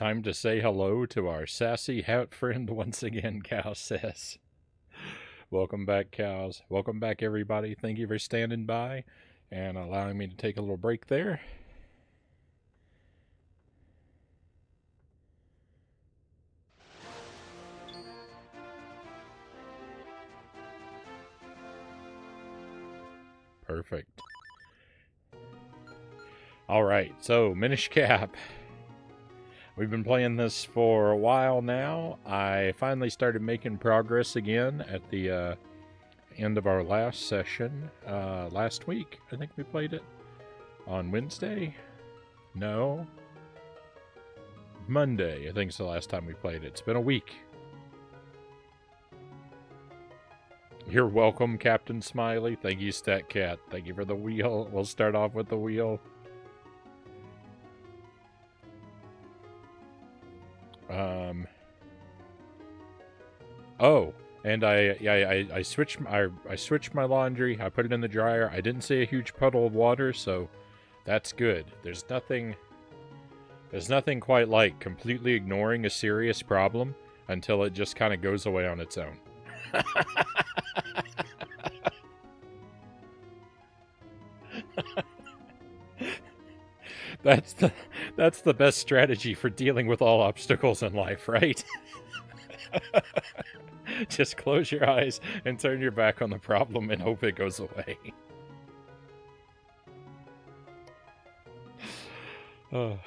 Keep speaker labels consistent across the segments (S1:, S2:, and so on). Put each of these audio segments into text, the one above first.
S1: time to say hello to our sassy hat friend once again, Cow says. Welcome back, cows. Welcome back, everybody. Thank you for standing by and allowing me to take a little break there. Perfect. Alright, so Minish Cap. We've been playing this for a while now. I finally started making progress again at the end of our last session. Last week, I think we played it. On Wednesday? No. Monday, I think is the last time we played it. It's been a week. You're welcome, Captain Smiley. Thank you, Stat Cat. Thank you for the wheel. We'll start off with the wheel. Oh, and I switched my laundry. I put it in the dryer. I didn't see a huge puddle of water, so that's good. There's nothing quite like completely ignoring a serious problem until it just kind of goes away on its own. That's the best strategy for dealing with all obstacles in life, right? Just close your eyes and turn your back on the problem and hope it goes away. Oh.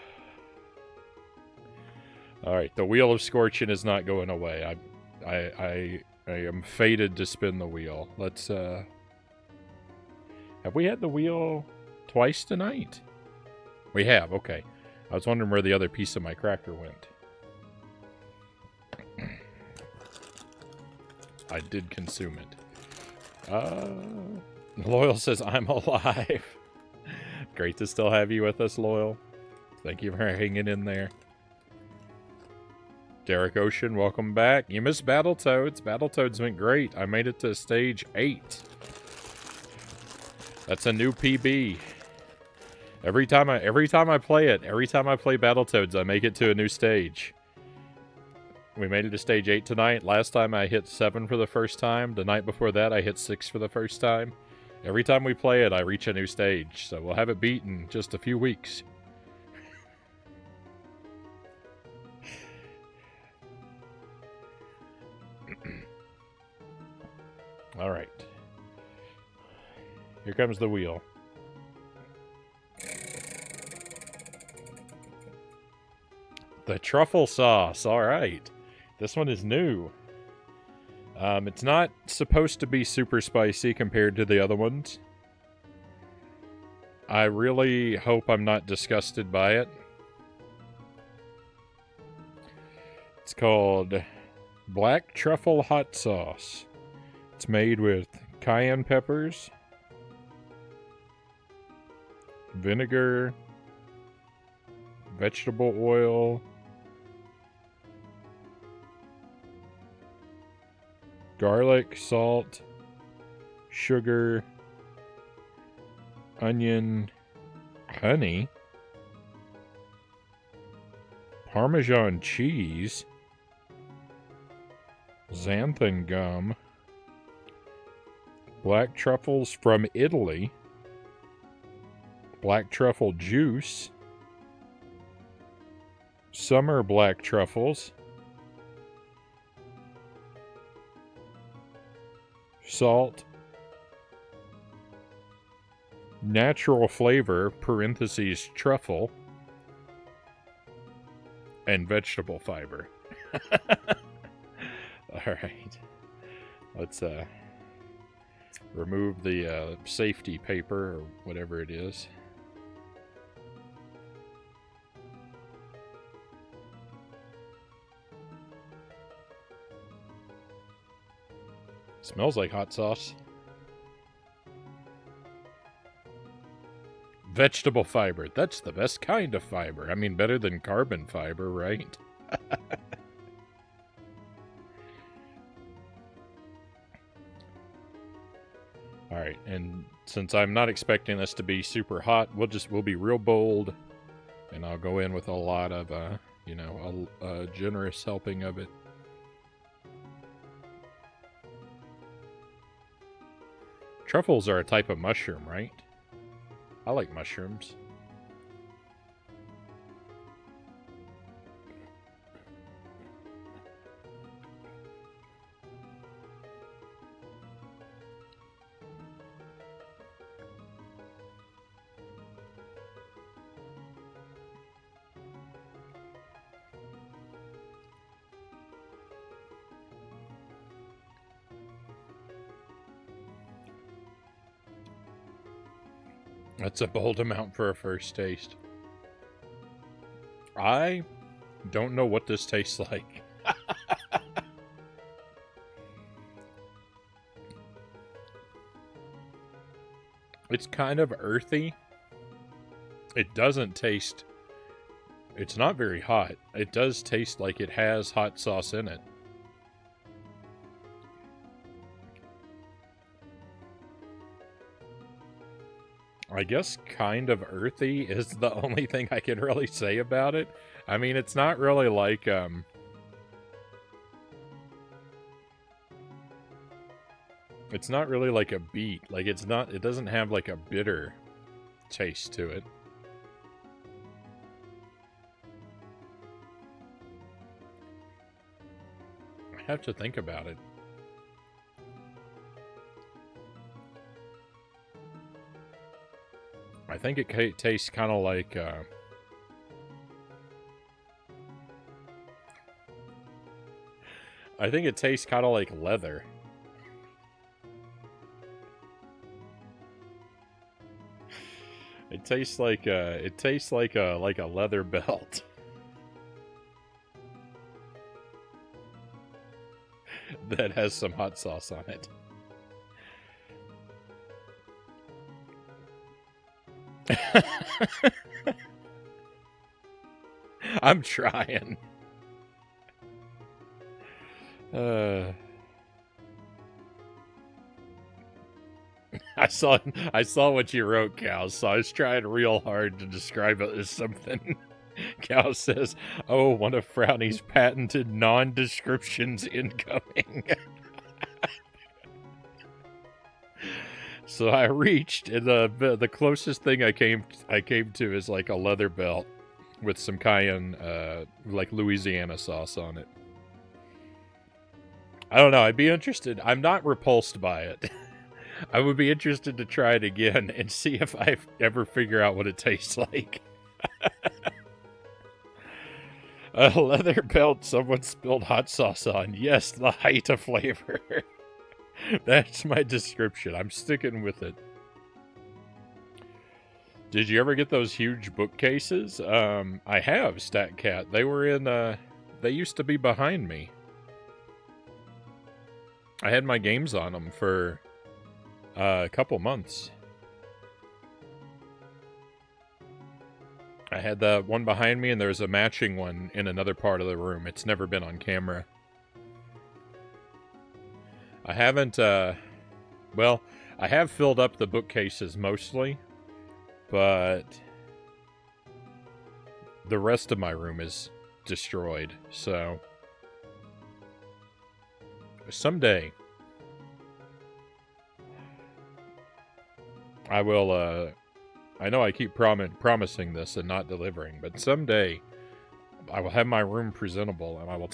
S1: Alright, the wheel of scorching is not going away. I am fated to spin the wheel. Let's, have we had the wheel twice tonight? We have, okay. I was wondering where the other piece of my cracker went. I did consume it. Loyal says, I'm alive. Great to still have you with us, Loyal. Thank you for hanging in there. Derek Ocean, welcome back. You missed Battletoads. Battletoads went great. I made it to stage 8. That's a new PB. Every time I play Battletoads, I make it to a new stage. We made it to stage 8 tonight. Last time I hit 7 for the first time. The night before that, I hit 6 for the first time. Every time we play it, I reach a new stage. So we'll have it beat in just a few weeks. Alright. Here comes the wheel. The truffle sauce. Alright. This one is new. It's not supposed to be super spicy compared to the other ones. I really hope I'm not disgusted by it. It's called Black Truffle Hot Sauce. It's made with cayenne peppers, vinegar, vegetable oil, garlic, salt, sugar, onion, honey, Parmesan cheese, xanthan gum, black truffles from Italy, black truffle juice, summer black truffles, salt, natural flavor, parentheses, truffle, and vegetable fiber. Alright. Let's, remove the, safety paper, or whatever it is. Smells like hot sauce. Vegetable fiber. That's the best kind of fiber. I mean, better than carbon fiber, right? Alright, and since I'm not expecting this to be super hot, we'll be real bold. And I'll go in with a lot of you know, a generous helping of it. Truffles are a type of mushroom, right? I like mushrooms. That's a bold amount for a first taste. I don't know what this tastes like. It's kind of earthy. It doesn't taste... It's not very hot. It does taste like it has hot sauce in it. I guess kind of earthy is the only thing I can really say about it. I mean, it's not really like, it's not really like a beet. Like, it doesn't have like a bitter taste to it. I have to think about it. I think it tastes kind of like, I think it tastes kind of like leather. It tastes like a leather belt. That has some hot sauce on it. I'm trying. I saw what you wrote, Cal, so I was trying real hard to describe it as something. Cal says, "Oh, one of Frownie's patented non-descriptions incoming." So I reached, and the closest thing I came to is like a leather belt with some cayenne, like Louisiana sauce on it. I don't know. I'd be interested. I'm not repulsed by it. I would be interested to try it again and see if I ever figure out what it tastes like. A leather belt someone spilled hot sauce on. Yes, the height of flavor. That's my description. I'm sticking with it. Did you ever get those huge bookcases? I have, StatCat. They were in, they used to be behind me. I had my games on them for a couple months. I had the one behind me, and there's a matching one in another part of the room. It's never been on camera. I haven't, well, I have filled up the bookcases mostly, but the rest of my room is destroyed, so someday I will, I know I keep promising this and not delivering, but someday I will have my room presentable, and I will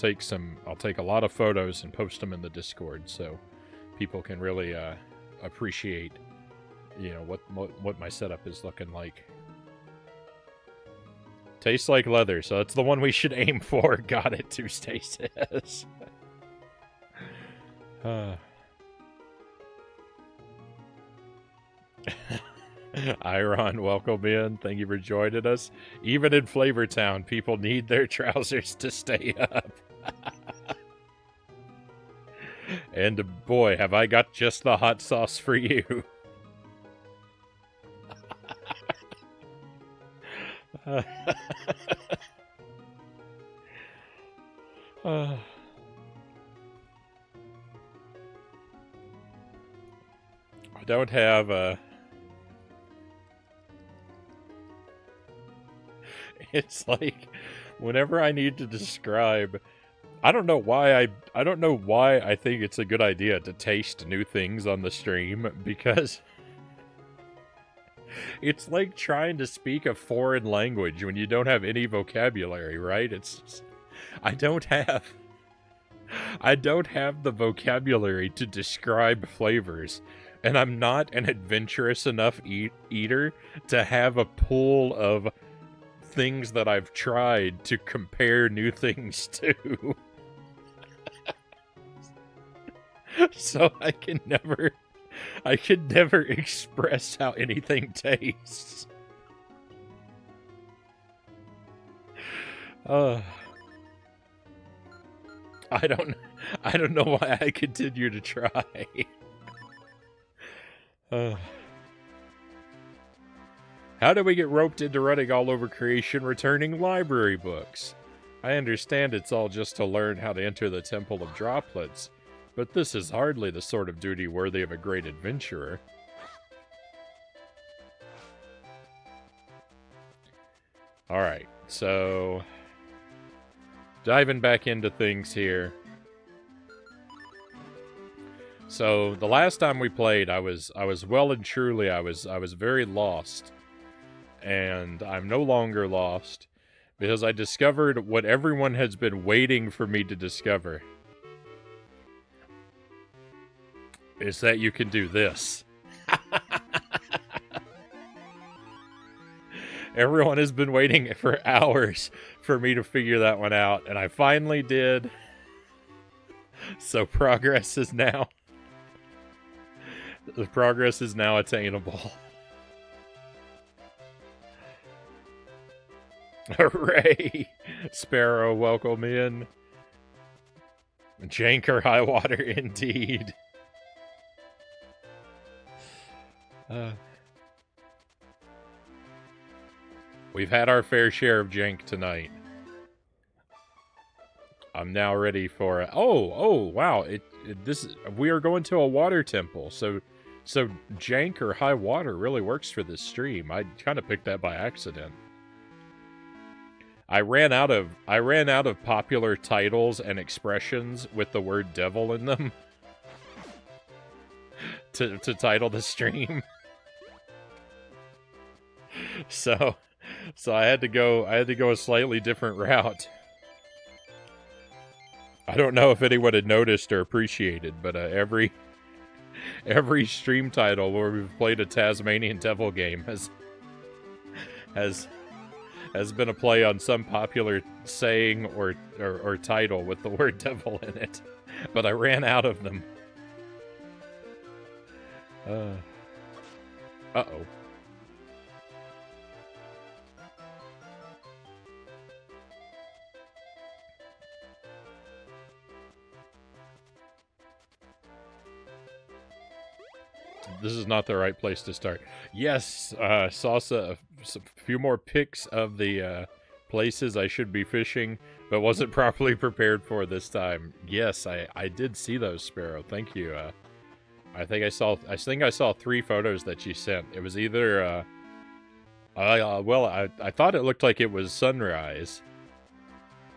S1: I'll take a lot of photos and post them in the Discord so people can really appreciate, you know, what my setup is looking like. Tastes like leather, so that's the one we should aim for. Got it, Tuesday says. Iron, welcome in. Thank you for joining us. Even in Flavortown, people need their trousers to stay up. And boy, have I got just the hot sauce for you. I don't have a... It's like, whenever I need to describe... I don't know why I think it's a good idea to taste new things on the stream, because it's like trying to speak a foreign language when you don't have any vocabulary, right? I don't have the vocabulary to describe flavors, and I'm not an adventurous enough eater to have a pool of things that I've tried to compare new things to. So I can never express how anything tastes. I don't know why I continue to try. How do we get roped into running all over creation returning library books? I understand it's all just to learn how to enter the Temple of Droplets, but this is hardly the sort of duty worthy of a great adventurer. Alright, so... diving back into things here. So, the last time we played, I was well and truly, I was very lost. And I'm no longer lost, because I discovered what everyone has been waiting for me to discover. Is that you can do this. Everyone has been waiting for hours for me to figure that one out, and I finally did. So progress is now... the progress is now attainable. Hooray! Sparrow, welcome in. Jank or high water, indeed. We've had our fair share of jank tonight. I'm now ready for... Oh, wow. We are going to a water temple, so jank or high water really works for this stream. I kind of picked that by accident. I ran out of popular titles and expressions with the word devil in them to title the stream. So I had to go a slightly different route. I don't know if anyone had noticed or appreciated, but every stream title where we've played a Tasmanian devil game has been a play on some popular saying or title with the word devil in it. But I ran out of them. Uh-oh. This is not the right place to start. Yes, saw a few more pics of the places I should be fishing, but wasn't properly prepared for this time. Yes, I did see those, Sparrow. Thank you. I think I saw 3 photos that you sent. It was either well, I thought it looked like it was sunrise,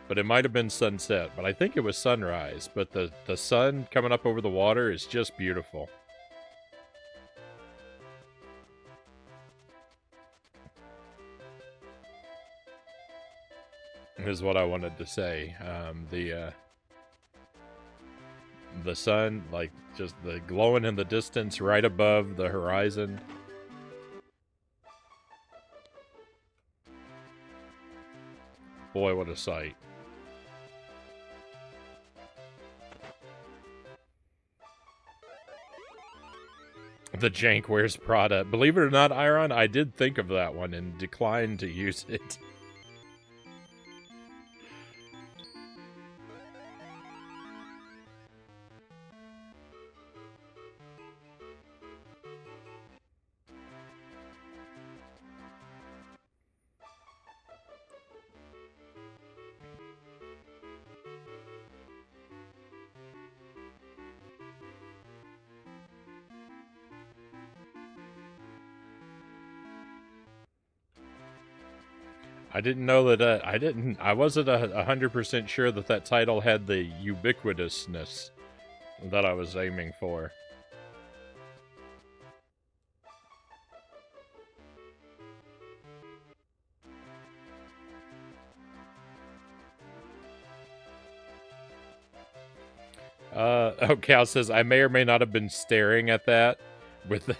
S1: but it might have been sunset. But I think it was sunrise. But the sun coming up over the water is just beautiful. Is what I wanted to say. The sun, like, just the glowing in the distance right above the horizon. Boy, what a sight. The jank wears Prada. Believe it or not, Iron, I did think of that one and declined to use it. I didn't know that, I wasn't 100% sure that that title had the ubiquitousness that I was aiming for. Oh, Cal says, I may or may not have been staring at that with the,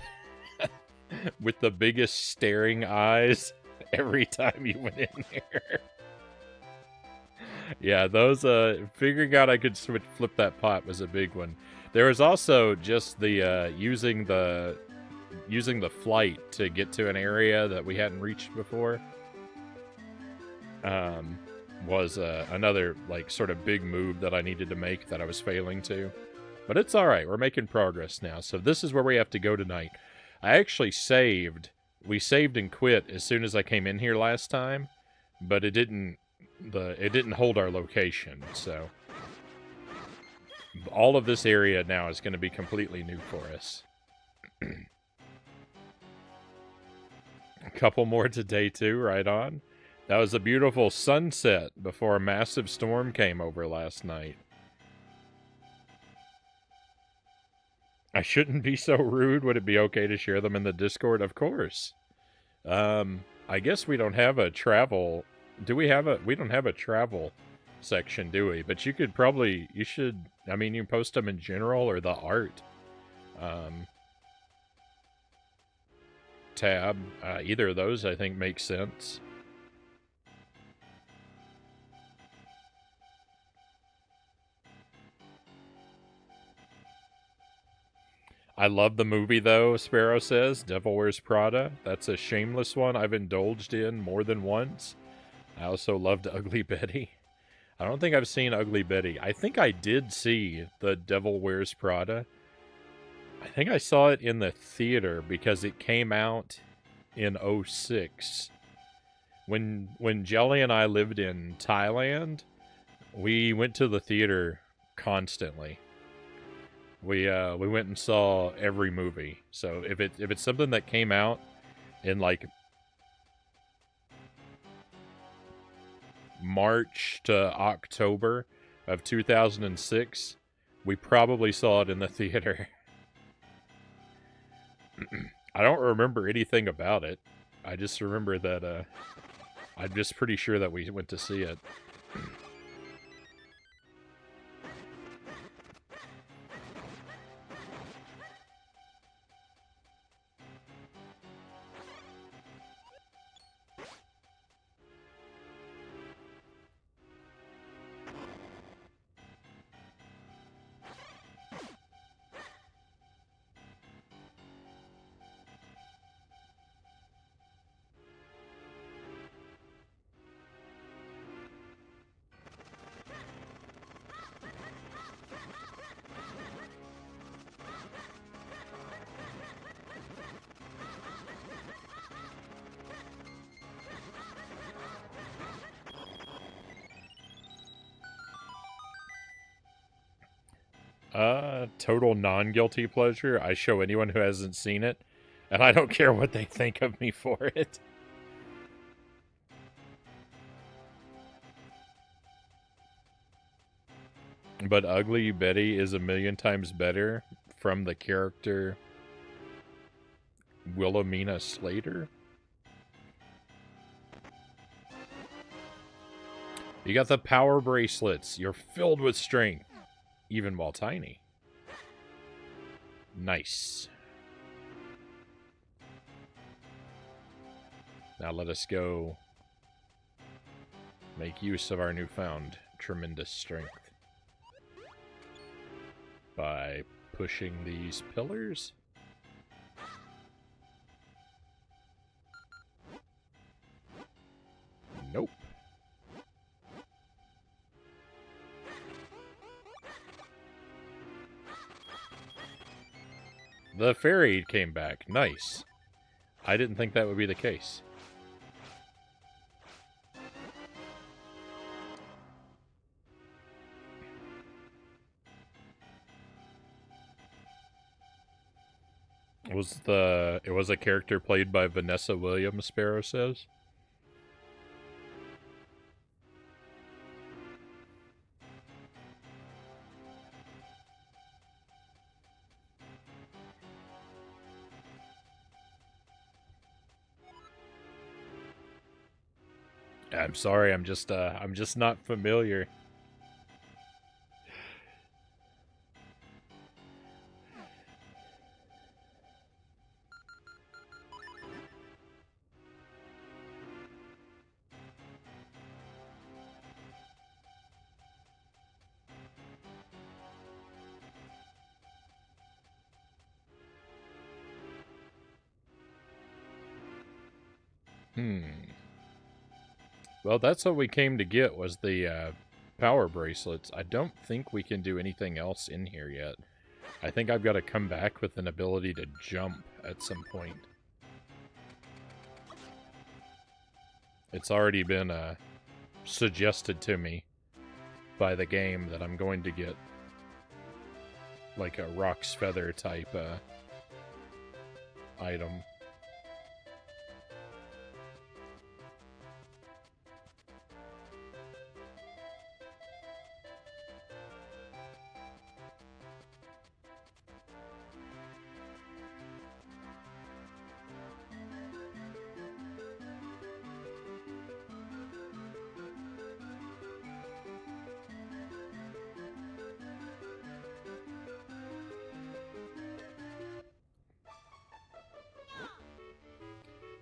S1: with the biggest staring eyes every time you went in there. Yeah, those, figuring out I could flip that pot was a big one. There was also just the, using the flight to get to an area that we hadn't reached before. Was another, like, sort of big move that I needed to make that I was failing to. But it's alright, we're making progress now. So this is where we have to go tonight. I actually saved. We saved and quit as soon as I came in here last time, but it didn't hold our location, so all of this area now is going to be completely new for us. A couple more to day 2, right on. That was a beautiful sunset before a massive storm came over last night. I shouldn't be so rude. Would it be okay to share them in the Discord? Of course. I guess we don't have a travel... Do we have a... We don't have a travel section, do we? But you could probably... You should... I mean, you can post them in general or the art tab. Either of those, I think, makes sense. I love the movie, though, Sparrow says. Devil Wears Prada. That's a shameless one I've indulged in more than once. I also loved Ugly Betty. I don't think I've seen Ugly Betty. I think I did see The Devil Wears Prada. I think I saw it in the theater because it came out in 2006. When Jelly and I lived in Thailand, we went to the theater constantly. We went and saw every movie. So if it's something that came out in like March to October of 2006, we probably saw it in the theater. I don't remember anything about it. I just remember that I'm just pretty sure that we went to see it. Total non-guilty pleasure. I show anyone who hasn't seen it, and I don't care what they think of me for it. But Ugly Betty is a million times better from the character Wilhelmina Slater. You got the power bracelets. You're filled with strength, even while tiny. Nice. Now let us go make use of our newfound tremendous strength by pushing these pillars. Nope. The fairy came back. Nice. I didn't think that would be the case. It was a character played by Vanessa Williams, Sparrow says. I'm sorry, I'm just not familiar. Well, that's what we came to get, was the power bracelets. I don't think we can do anything else in here yet. I think I've got to come back with an ability to jump at some point. It's already been suggested to me by the game that I'm going to get like a Rock's Feather type item.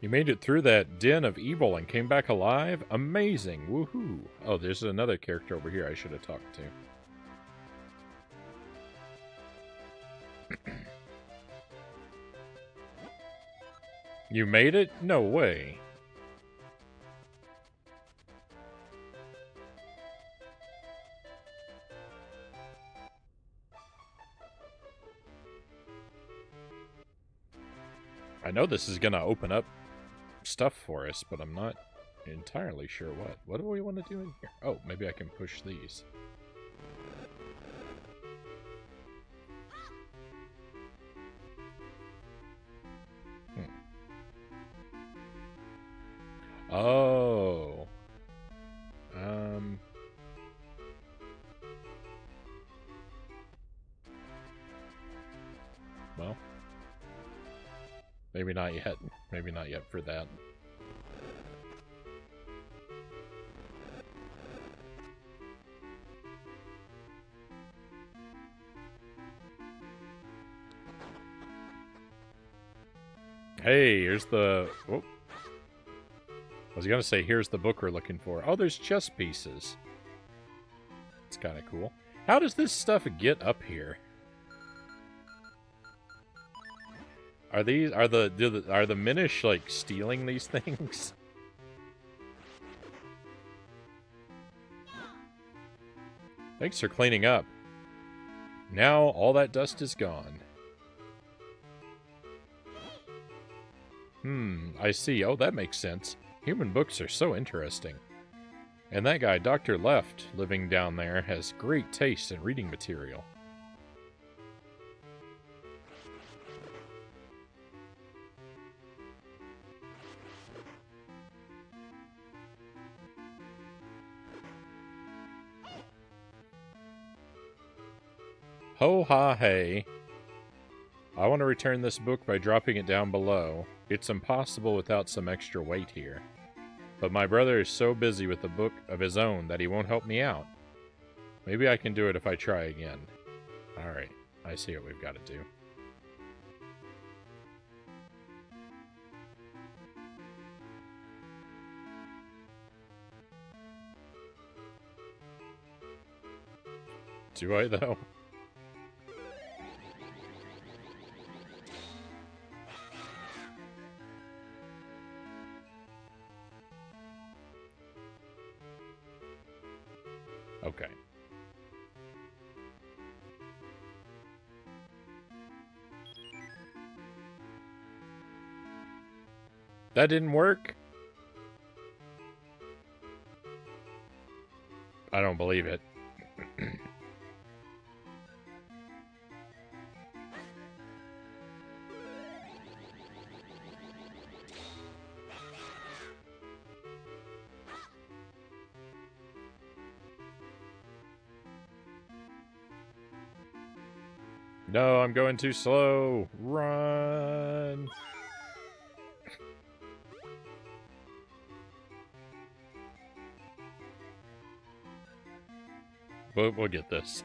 S1: You made it through that den of evil and came back alive? Amazing! Woohoo! Oh, there's another character over here I should have talked to. You made it? No way. I know this is gonna open up stuff for us, but I'm not entirely sure what. What do we want to do in here? Oh, maybe I can push these. Oh. Well. Maybe not yet. Maybe not yet for that. Hey, here's the... Whoop. I was gonna say, here's the book we're looking for. Oh, there's chess pieces. It's kind of cool. How does this stuff get up here? Are the Minish like stealing these things? Thanks for cleaning up. Now all that dust is gone. I see. Oh, that makes sense. Human books are so interesting. And that guy, Dr. Left, living down there, has great taste in reading material. Ho ha hey. I want to return this book by dropping it down below. It's impossible without some extra weight here. But my brother is so busy with a book of his own that he won't help me out. Maybe I can do it if I try again. Alright, I see what we've got to do. Do I, though? Okay. That didn't work? I don't believe it. No, I'm going too slow. Run. We'll get this.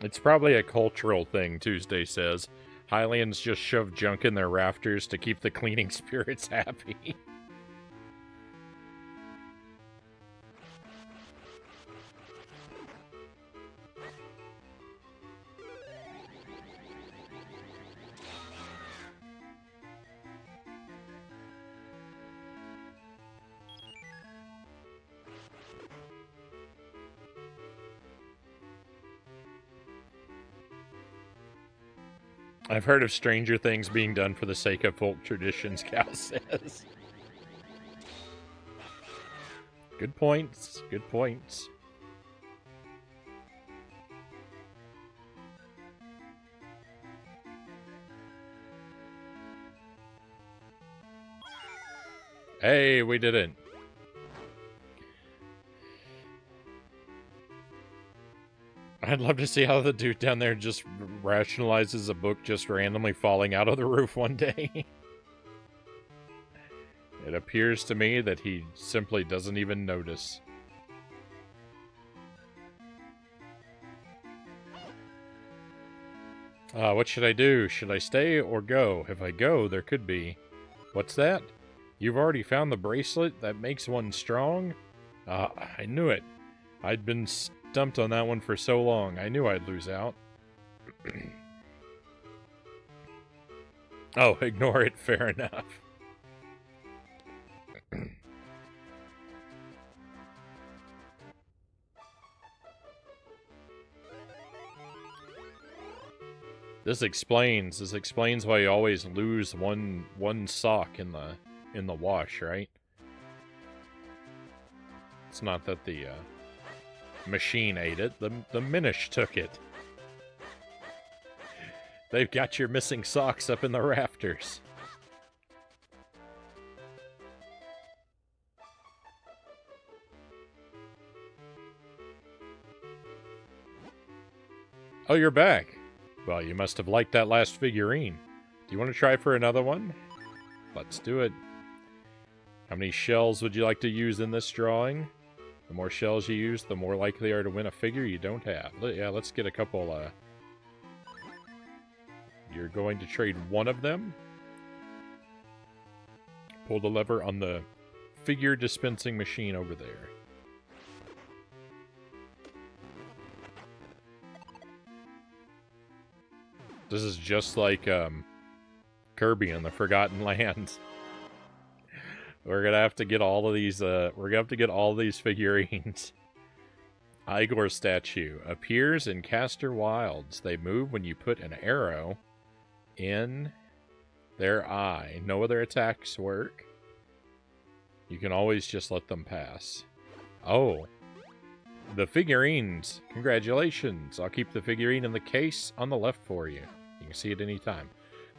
S1: It's probably a cultural thing, Tuesday says. Hylians just shove junk in their rafters to keep the cleaning spirits happy. I've heard of stranger things being done for the sake of folk traditions, Cal says. Good points. Good points. Hey, we did it. I'd love to see how the dude down there just rationalizes a book just randomly falling out of the roof one day. It appears to me that he simply doesn't even notice. What should I do? Should I stay or go? If I go, there could be... What's that? You've already found the bracelet that makes one strong? I knew it. I'd been stumped on that one for so long. I knew I'd lose out. Oh, ignore it. Fair enough. This explains why you always lose one sock in the wash, right? It's not that the machine ate it, the Minish took it. They've got your missing socks up in the rafters. Oh, you're back. Well, you must have liked that last figurine. Do you want to try for another one? Let's do it. How many shells would you like to use in this drawing? The more shells you use, the more likely you are to win a figure you don't have. Yeah, let's get a couple, You're going to trade one of them. Pull the lever on the figure dispensing machine over there. This is just like, Kirby and the Forgotten Lands. We're gonna have to get all of these, we're gonna have to get all these figurines. Igor statue. Appears in Castor Wilds. They move when you put an arrow in their eye. No other attacks work. You can always just let them pass. Oh. The figurines. Congratulations. I'll keep the figurine in the case on the left for you. You can see it anytime.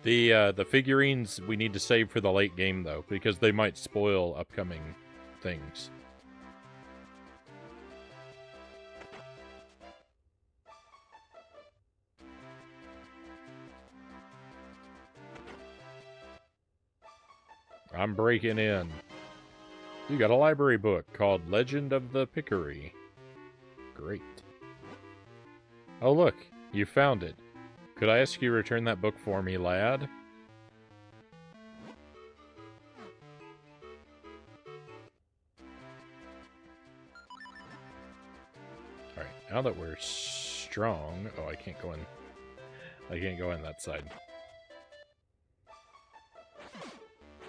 S1: The figurines we need to save for the late game, though, because they might spoil upcoming things. I'm breaking in. You got a library book called Legend of the Pickery. Great. Oh, look. You found it. Could I ask you to return that book for me, lad? Alright, now that we're strong... Oh, I can't go in... I can't go in that side.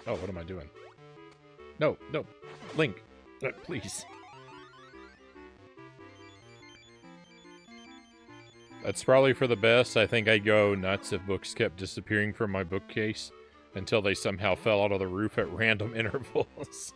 S1: Oh, what am I doing? No, no. Link, please. That's probably for the best. I think I'd go nuts if books kept disappearing from my bookcase until they somehow fell out of the roof at random intervals.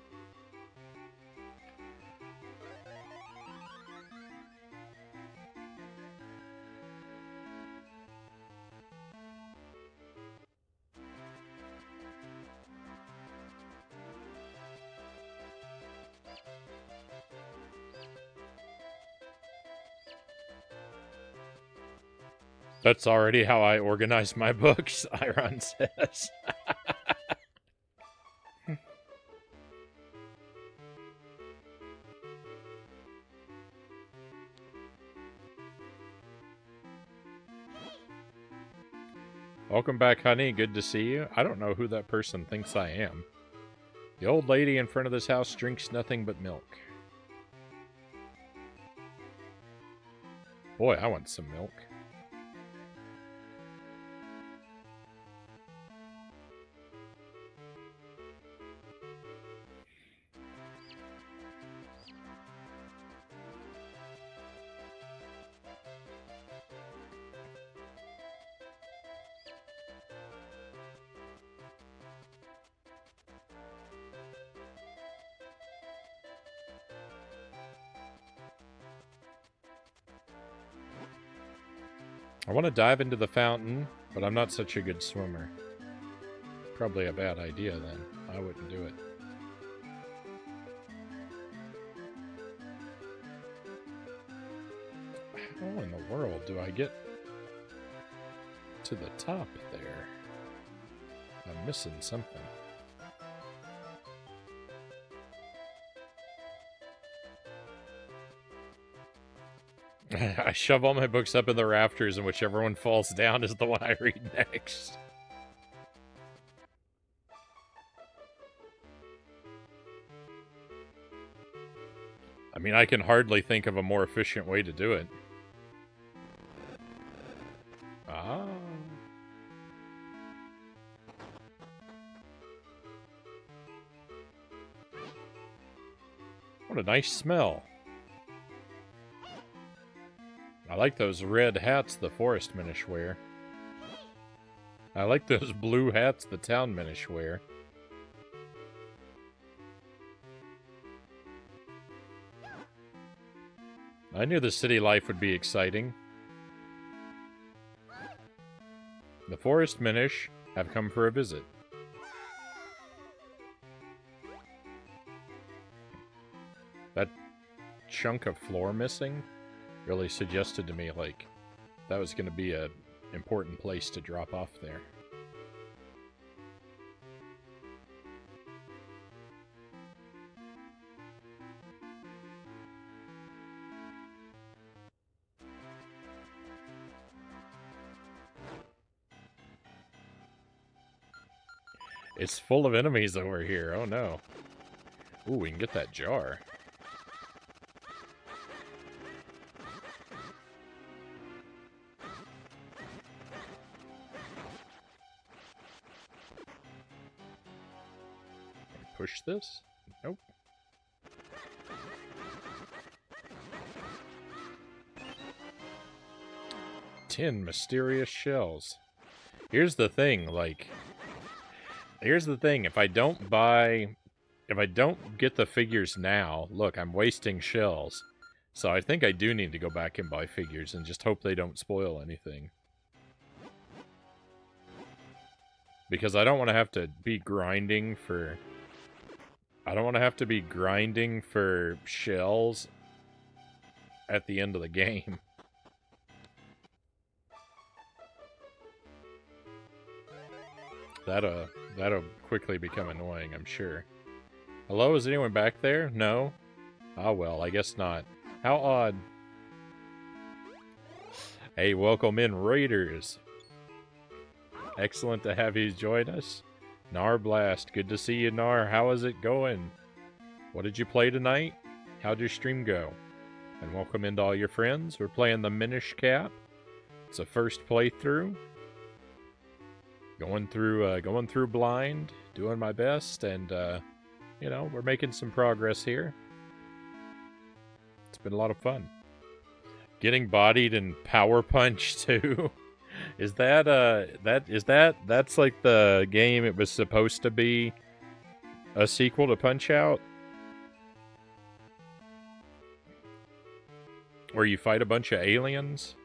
S1: That's already how I organize my books, Iron says. Welcome back, honey. Good to see you. I don't know who that person thinks I am. The old lady in front of this house drinks nothing but milk. Boy, I want some milk. I want to dive into the fountain, but I'm not such a good swimmer. Probably a bad idea, then. I wouldn't do it. How in the world do I get to the top there? I'm missing something. I shove all my books up in the rafters, and whichever one falls down is the one I read next. I mean, I can hardly think of a more efficient way to do it. Ah. What a nice smell. I like those red hats the forest Minish wear. I like those blue hats the town Minish wear. I knew the city life would be exciting. The forest Minish have come for a visit. That chunk of floor missing really suggested to me, like, that was going to be an important place to drop off there. It's full of enemies over here. Oh, no. Ooh, we can get that jar. Push this? Nope. Ten mysterious shells. Here's the thing, like... Here's the thing, if I don't get the figures now, look, I'm wasting shells. So I think I do need to go back and buy figures and just hope they don't spoil anything. Because I don't want to have to be grinding for... I don't want to have to be grinding for shells at the end of the game. That'll quickly become annoying, I'm sure. Hello, is anyone back there? No? Ah, well, I guess not. How odd. Hey, welcome in, Raiders. Excellent to have you join us. Nar Blast, good to see you, Nar. How is it going? What did you play tonight? How'd your stream go? And welcome into all your friends. We're playing the Minish Cap. It's a first playthrough. Going through blind, doing my best, and you know, we're making some progress here. It's been a lot of fun. Getting bodied in Power Punch too. Is that that's like the game it was supposed to be a sequel to Punch-Out? Where you fight a bunch of aliens?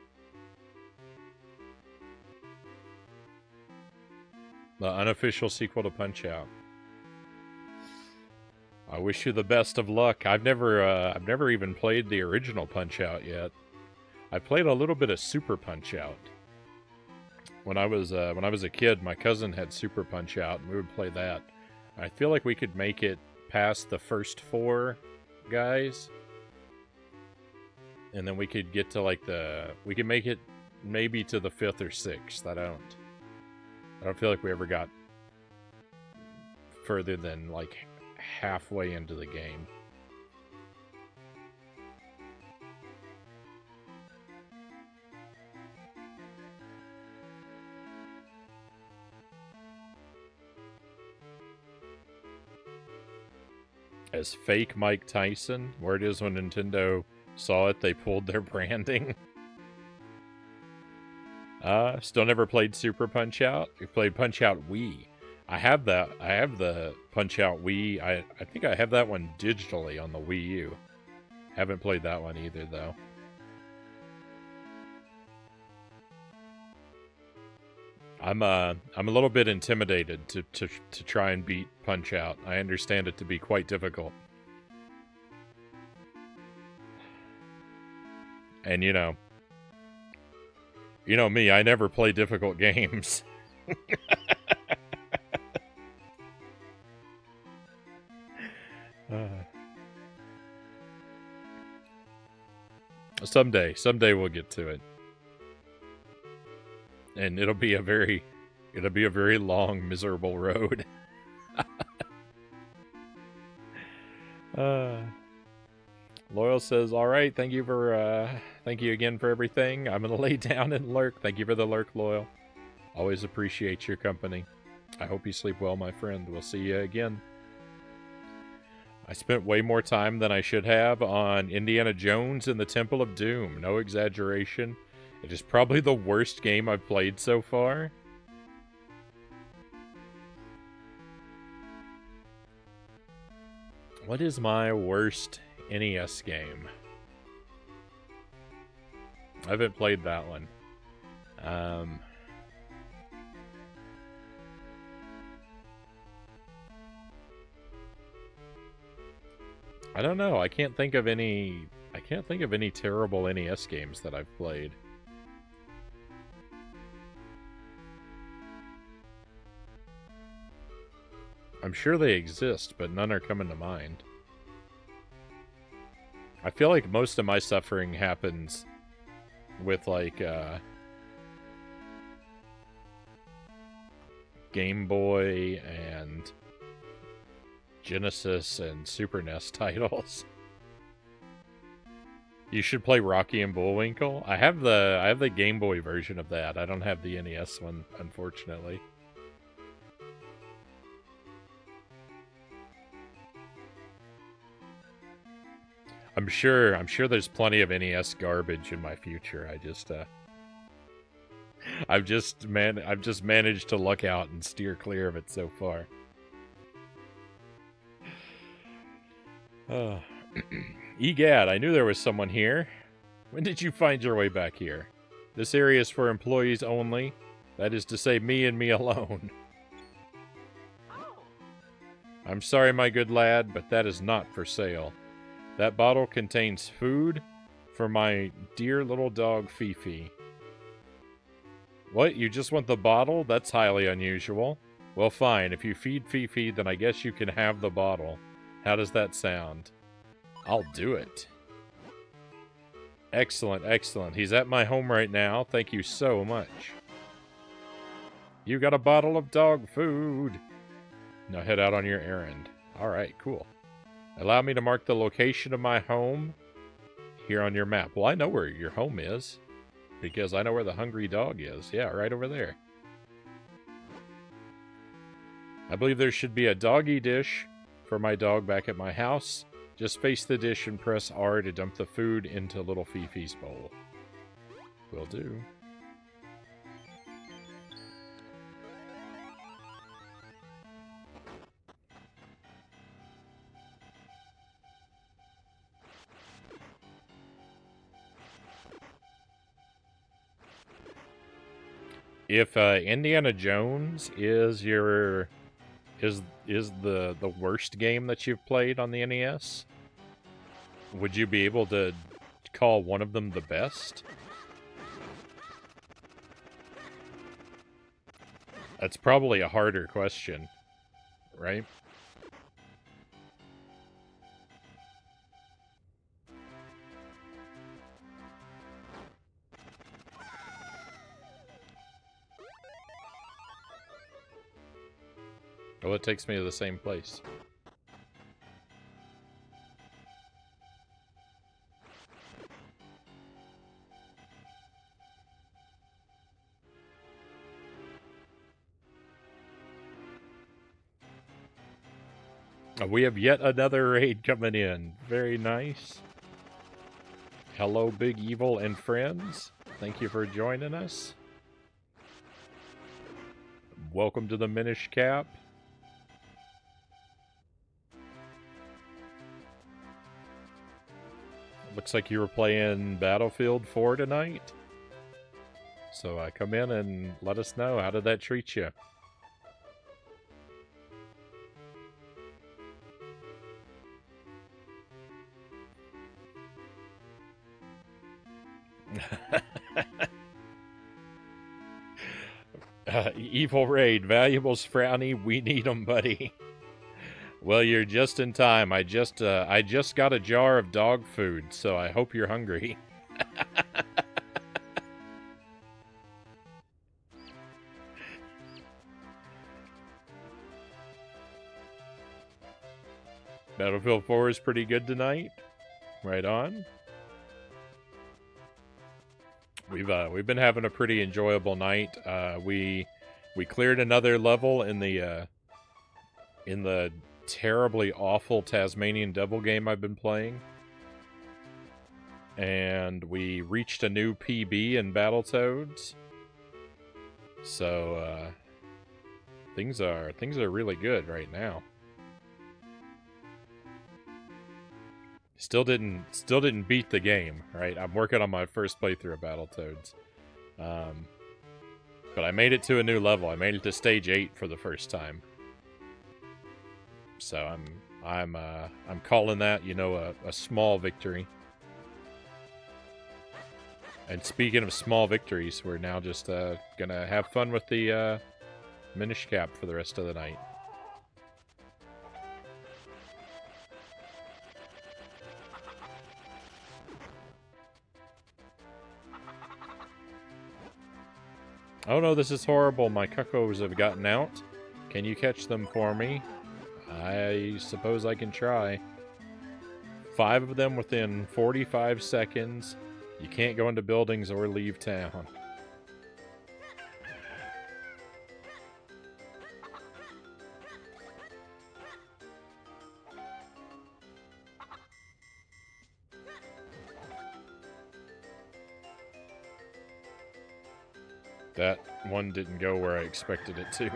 S1: The unofficial sequel to Punch-Out. I wish you the best of luck. I've never even played the original Punch-Out yet. I played a little bit of Super Punch-Out. When I was a kid, my cousin had Super Punch-Out, and we would play that. I feel like we could make it past the first 4 guys, and then we could get to like we could make it maybe to the 5th or 6th. I don't. I don't feel like we ever got further than, like, halfway into the game. As fake Mike Tyson, word is when Nintendo saw it, they pulled their branding. Still never played Super Punch-Out. We played Punch-Out Wii. I have that. I have the Punch-Out Wii. I think I have that one digitally on the Wii U. Haven't played that one either, though. I'm a little bit intimidated to try and beat Punch-Out. I understand it to be quite difficult. And you know me, I never play difficult games. Someday we'll get to it. And it'll be a very long, miserable road. Loyal says, "All right, thank you again for everything. I'm gonna lay down and lurk. Thank you for the lurk, Loyal. Always appreciate your company. I hope you sleep well, my friend. We'll see you again." I spent way more time than I should have on Indiana Jones and the Temple of Doom. No exaggeration. It is probably the worst game I've played so far. What is my worst NES game? I haven't played that one. I don't know. I can't think of any terrible NES games that I've played. I'm sure they exist, but none are coming to mind. I feel like most of my suffering happens with, like, Game Boy and Genesis and Super NES titles. You should play Rocky and Bullwinkle. I have the Game Boy version of that. I don't have the NES one, unfortunately. I'm sure there's plenty of NES garbage in my future. I've just managed to luck out and steer clear of it so far. Egad, I knew there was someone here. When did you find your way back here? This area is for employees only. That is to say, me and me alone. I'm sorry, my good lad, but that is not for sale. That bottle contains food for my dear little dog, Fifi. What? You just want the bottle? That's highly unusual. Well, fine. If you feed Fifi, then I guess you can have the bottle. How does that sound? I'll do it. Excellent, excellent. He's at my home right now. Thank you so much. You got a bottle of dog food. Now head out on your errand. Alright, cool. Allow me to mark the location of my home here on your map. Well, I know where your home is, because I know where the hungry dog is. Yeah, right over there. I believe there should be a doggy dish for my dog back at my house. Just face the dish and press R to dump the food into little Fifi's bowl. Will do. If Indiana Jones is the worst game that you've played on the NES, would you be able to call one of them the best? That's probably a harder question, right? Oh, it takes me to the same place. We have yet another raid coming in. Very nice. Hello, Big Evil and friends. Thank you for joining us. Welcome to the Minish Cap. Looks like you were playing Battlefield 4 tonight. So come in and let us know. How did that treat you? Evil Raid, valuables, Frownie, we need them, buddy. Well, you're just in time. I just got a jar of dog food, so I hope you're hungry. Battlefield 4 is pretty good tonight. Right on. We've been having a pretty enjoyable night. We cleared another level in the terribly awful Tasmanian Devil game I've been playing. And we reached a new PB in Battletoads. So things are really good right now. Still didn't beat the game, right? I'm working on my first playthrough of Battletoads. But I made it to a new level. I made it to stage 8 for the first time. So I'm calling that, you know, a small victory. And speaking of small victories, we're now just gonna have fun with the Minish Cap for the rest of the night. Oh no, this is horrible. My cuckoos have gotten out. Can you catch them for me? I suppose I can try. 5 of them within 45 seconds. You can't go into buildings or leave town. That one didn't go where I expected it to.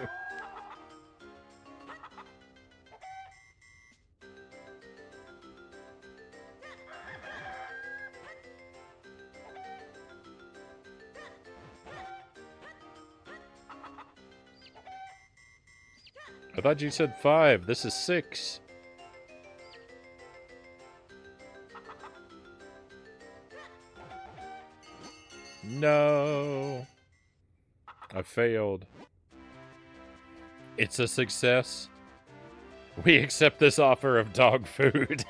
S1: I thought you said 5. This is 6. No. I failed. It's a success. We accept this offer of dog food.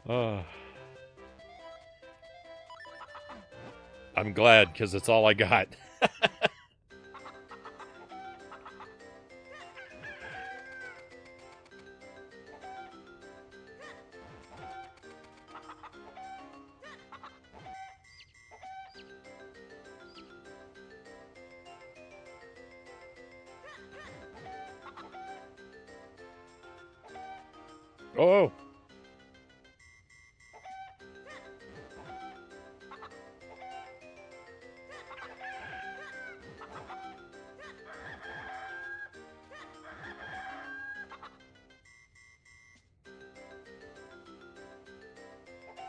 S1: Oh. I'm glad, because it's all I got. Oh!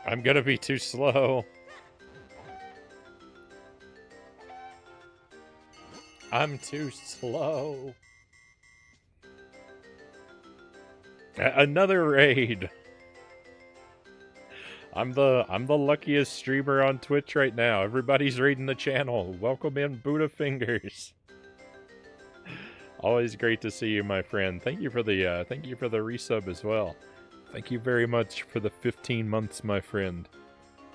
S1: I'm gonna be too slow. I'm too slow. Another raid. I'm the luckiest streamer on Twitch right now. Everybody's raiding the channel. Welcome in, Buddha Fingers. Always great to see you, my friend. Thank you for the resub as well. Thank you very much for the 15 months, my friend.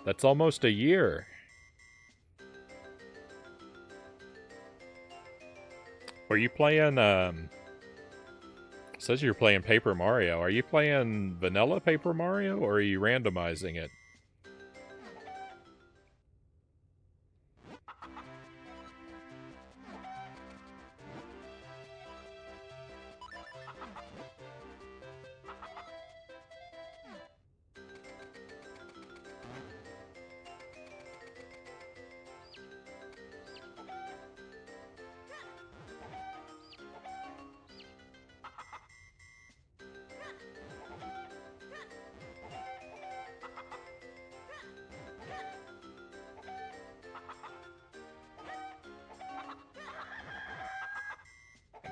S1: That's almost a year. Are you playing, it says you're playing Paper Mario. Are you playing vanilla Paper Mario, or are you randomizing it?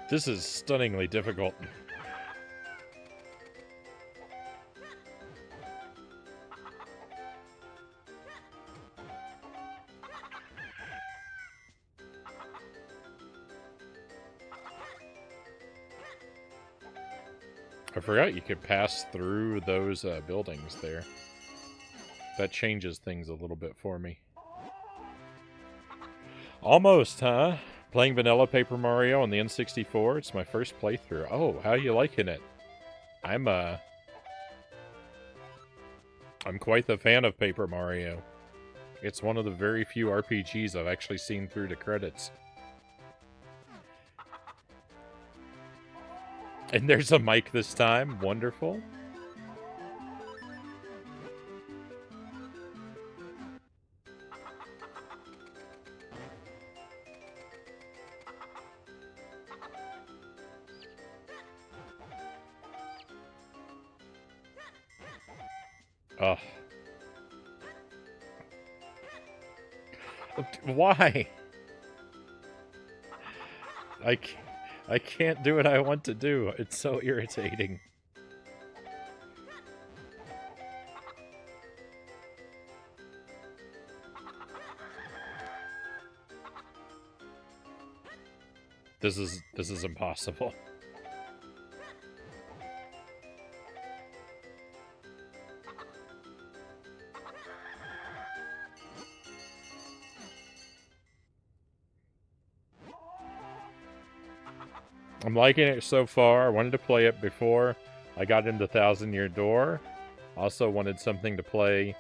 S1: This is stunningly difficult. I forgot you could pass through those buildings there. That changes things a little bit for me. Almost, huh? Playing vanilla Paper Mario on the N64. It's my first playthrough. Oh, how you liking it? I'm quite the fan of Paper Mario. It's one of the very few RPGs I've actually seen through to credits. And there's a mic this time. Wonderful. Ugh. Why? I can't do what I want to do. It's so irritating. This is impossible. I'm liking it so far. I wanted to play it before I got into Thousand Year Door. Also wanted something to play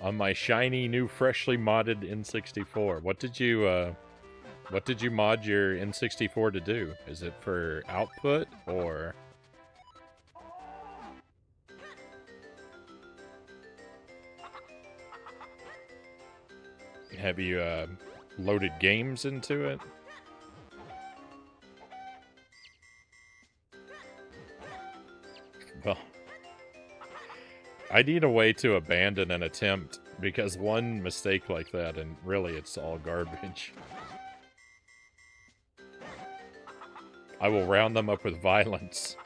S1: on my shiny new freshly modded N64. What did you mod your N64 to do? Is it for output or have you loaded games into it? Well, I need a way to abandon an attempt, because one mistake like that, and really it's all garbage. I will round them up with violence.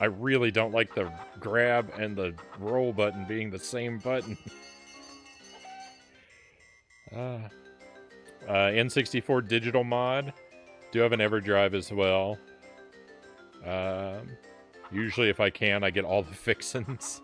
S1: I really don't like the grab and the roll button being the same button. N64 digital mod. Do have an EverDrive as well. Usually if I can, I get all the fixins.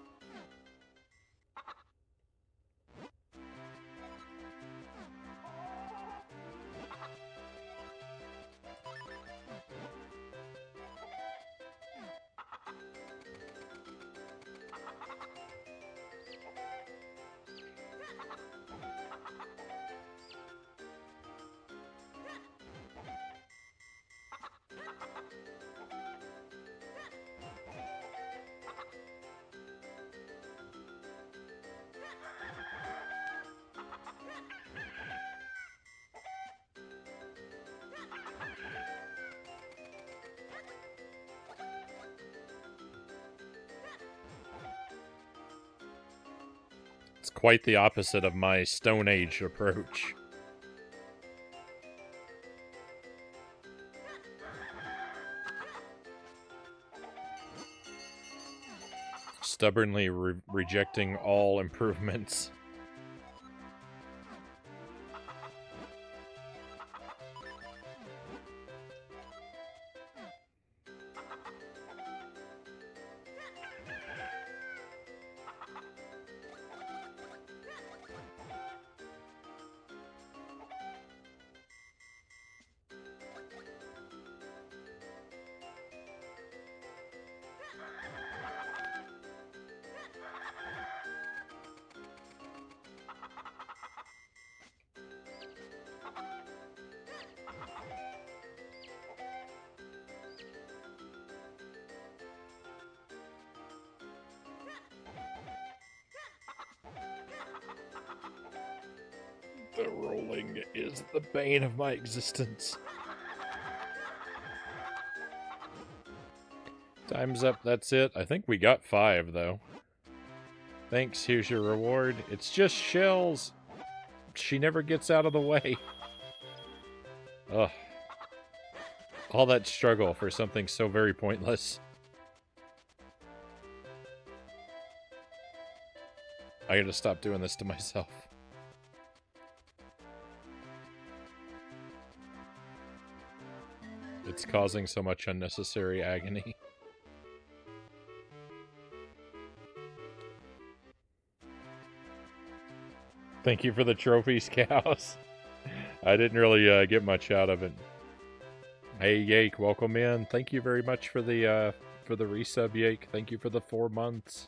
S1: It's quite the opposite of my Stone Age approach. Stubbornly rejecting all improvements. The rolling is the bane of my existence. Time's up, that's it. I think we got 5, though. Thanks, here's your reward. It's just shells. She never gets out of the way. Ugh. All that struggle for something so very pointless. I gotta stop doing this to myself. It's causing so much unnecessary agony. Thank you for the trophies, cows. I didn't really get much out of it. Hey, Yake, welcome in. Thank you very much for the resub, Yake. Thank you for the 4 months.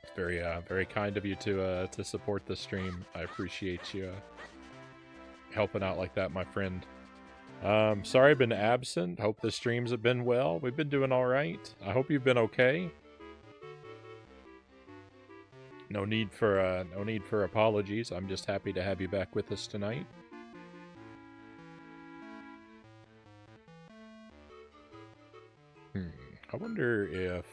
S1: It's very kind of you to support the stream. I appreciate you helping out like that, my friend. Sorry I've been absent. Hope the streams have been well. We've been doing all right. I hope you've been okay. No need for apologies. I'm just happy to have you back with us tonight. I wonder if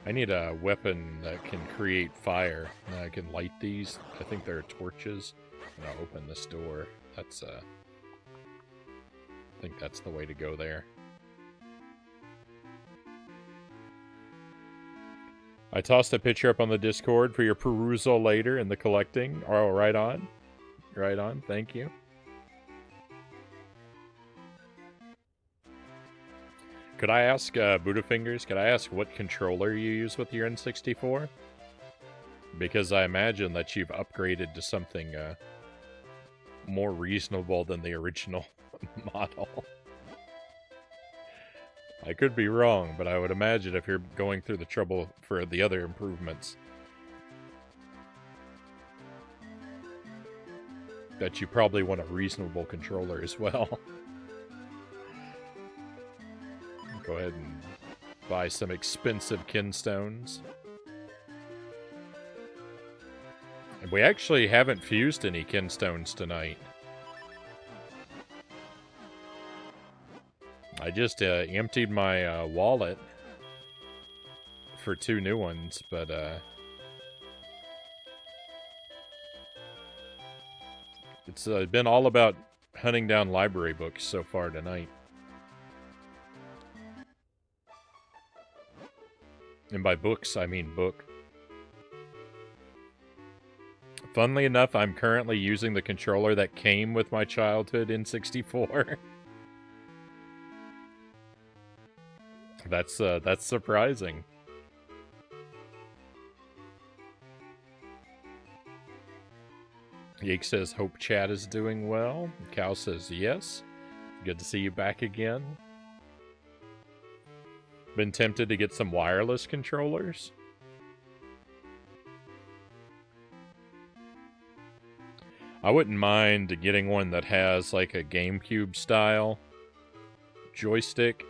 S1: I need a weapon that can create fire. I can light these. I think they're torches. And I'll open this door. That's I think that's the way to go there. I tossed a picture up on the Discord for your perusal later in the collecting. Oh, right on. Right on. Thank you. Could I ask, Budafingers, could I ask what controller you use with your N64? Because I imagine that you've upgraded to something more reasonable than the original model. I could be wrong, but I would imagine if you're going through the trouble for the other improvements, that you probably want a reasonable controller as well. Go ahead and buy some expensive kinstones. And we actually haven't fused any kinstones tonight. I just emptied my wallet for 2 new ones, but it's been all about hunting down library books so far tonight. And by books, I mean book. Funnily enough, I'm currently using the controller that came with my childhood N64. That's surprising. Yake says, hope chat is doing well. Cal says, yes. Good to see you back again. Been tempted to get some wireless controllers. I wouldn't mind getting one that has like a GameCube style joystick.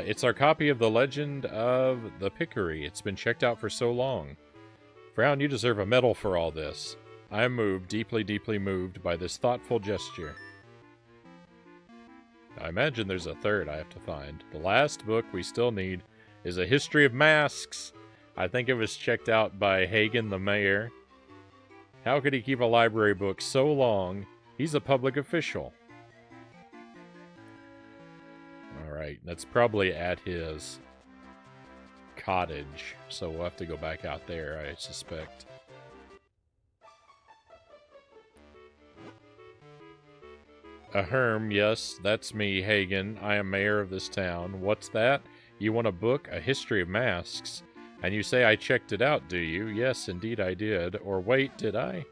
S1: It's our copy of The Legend of the Pickery. It's been checked out for so long. Frown, you deserve a medal for all this. I am moved, deeply, deeply moved by this thoughtful gesture. I imagine there's a third I have to find. The last book we still need is A History of Masks. I think it was checked out by Hagen the mayor. How could he keep a library book so long? He's a public official. Alright, that's probably at his cottage, so we'll have to go back out there, I suspect. Ahem, yes, that's me, Hagen. I am mayor of this town. What's that? You want a book? A History of Masks? And you say I checked it out, do you? Yes, indeed I did. Or wait, did I?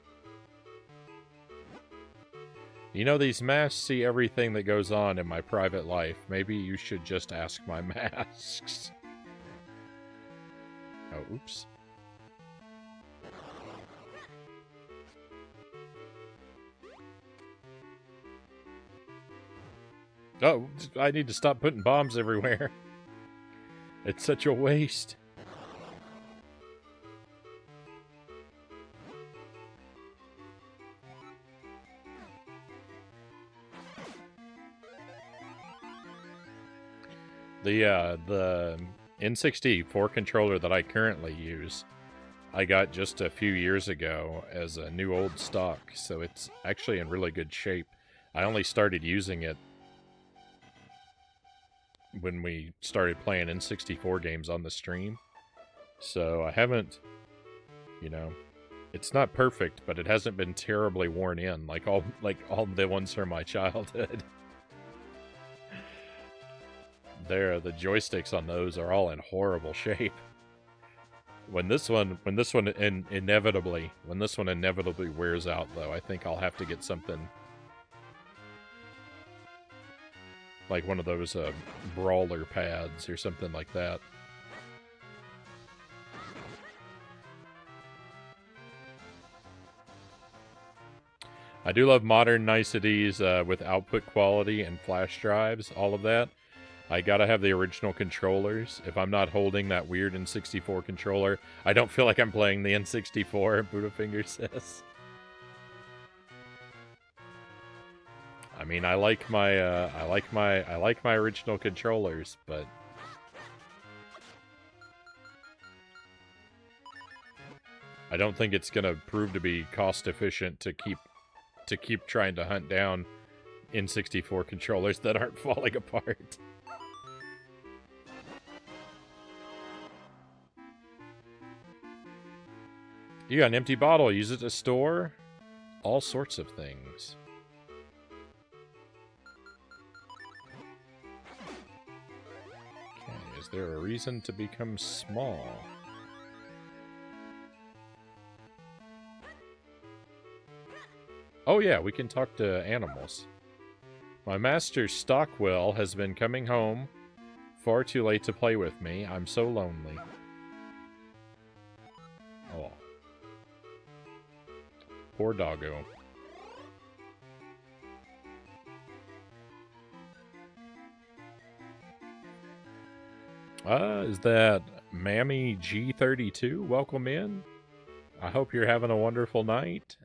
S1: You know, these masks see everything that goes on in my private life. Maybe you should just ask my masks. Oh, oops. Oh, I need to stop putting bombs everywhere. It's such a waste. The N64 controller that I currently use, I got just a few years ago as a new old stock, so it's actually in really good shape. I only started using it when we started playing N64 games on the stream. So I haven't, you know, it's not perfect, but it hasn't been terribly worn in like all the ones from my childhood. The joysticks on those are all in horrible shape. When this one inevitably wears out, though, I think I'll have to get something like one of those brawler pads or something like that. I do love modern niceties with output quality and flash drives, all of that. I gotta have the original controllers. If I'm not holding that weird N64 controller, I don't feel like I'm playing the N64, Buddhafinger says. I mean, I like my original controllers, but I don't think it's gonna prove to be cost efficient to keep trying to hunt down N64 controllers that aren't falling apart. You got an empty bottle. Use it to store all sorts of things. Okay, is there a reason to become small? Oh yeah, we can talk to animals. My master Stockwell has been coming home far too late to play with me. I'm so lonely. Oh. Poor doggo. Is that Mammy G32? Welcome in. I hope you're having a wonderful night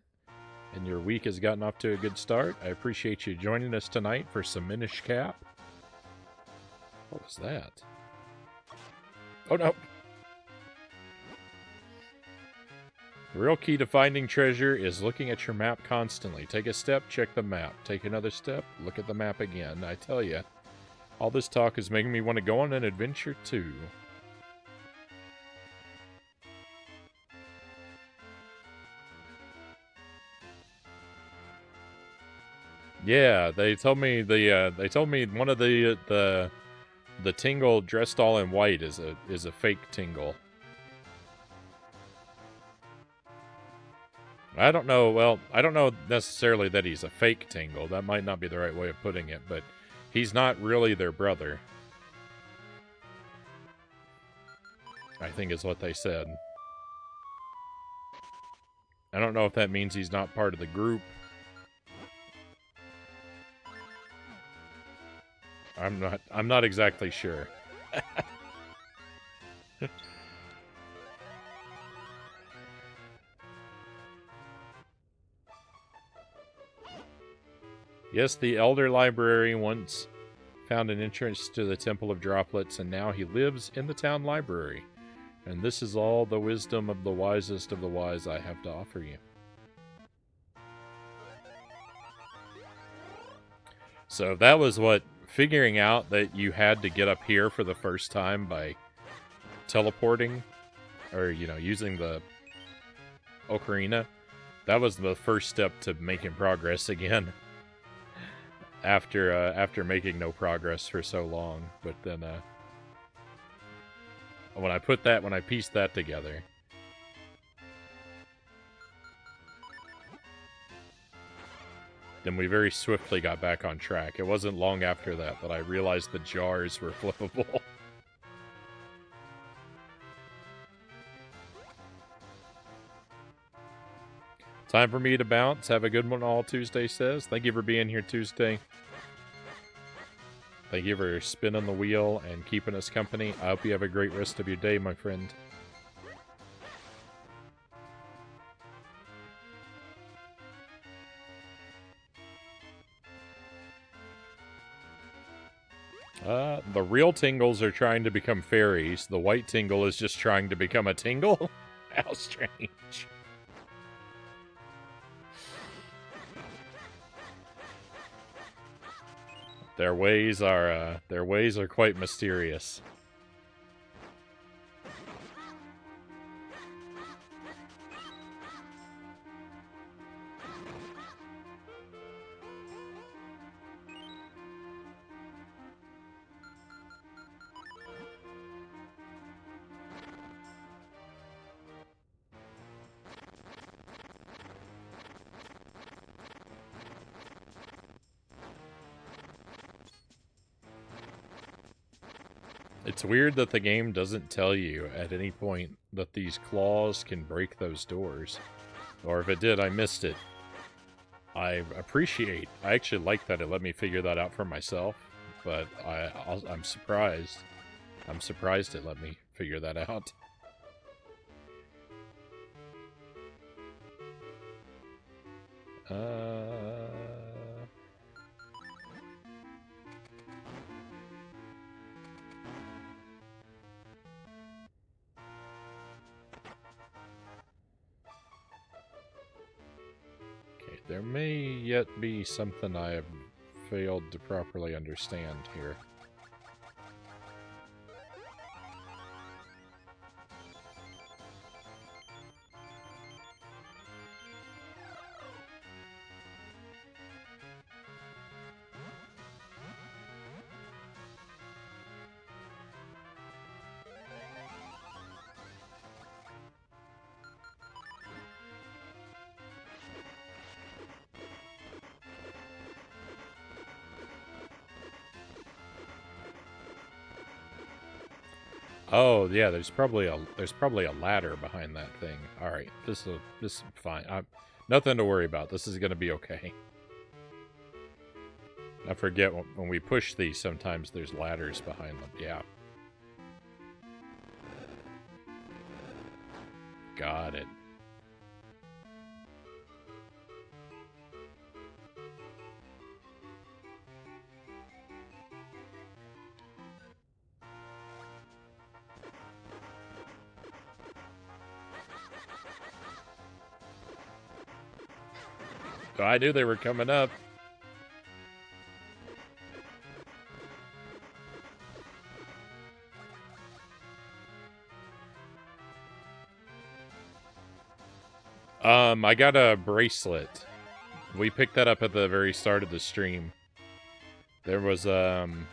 S1: and your week has gotten off to a good start. I appreciate you joining us tonight for some Minish Cap. What was that? Oh no! The real key to finding treasure is looking at your map constantly. Take a step, check the map. Take another step, look at the map again. I tell you, all this talk is making me want to go on an adventure too. Yeah, they told me one of the Tingle dressed all in white is a fake Tingle. I don't know, well, I don't know necessarily that he's a fake Tingle. That might not be the right way of putting it, but he's not really their brother. I think is what they said. I don't know if that means he's not part of the group. I'm not exactly sure. Yes, the Elder Library once found an entrance to the Temple of Droplets, and now he lives in the town library. And this is all the wisdom of the wisest of the wise I have to offer you. So that was what, figuring out that you had to get up here for the first time by teleporting, or, you know, using the ocarina, that was the first step to making progress again. After making no progress for so long, but then when I pieced that together, then we very swiftly got back on track. It wasn't long after that I realized the jars were flippable. Time for me to bounce. Have a good one all, Tuesday says. Thank you for being here, Tuesday. Thank you for spinning the wheel and keeping us company. I hope you have a great rest of your day, my friend. The real Tingles are trying to become fairies. The white Tingle is just trying to become a Tingle? How strange. Their ways are quite mysterious. It's weird that the game doesn't tell you at any point that these claws can break those doors. Or if it did, I missed it. I actually like that it let me figure that out for myself, but I'm surprised. I'm surprised it let me figure that out. There may yet be something I have failed to properly understand here. Oh yeah, there's probably a ladder behind that thing. All right, this is fine. Nothing to worry about. This is gonna be okay. I forget when we push these, sometimes there's ladders behind them. Yeah. Got it. I knew they were coming up. I got a bracelet. We picked that up at the very start of the stream. There was, in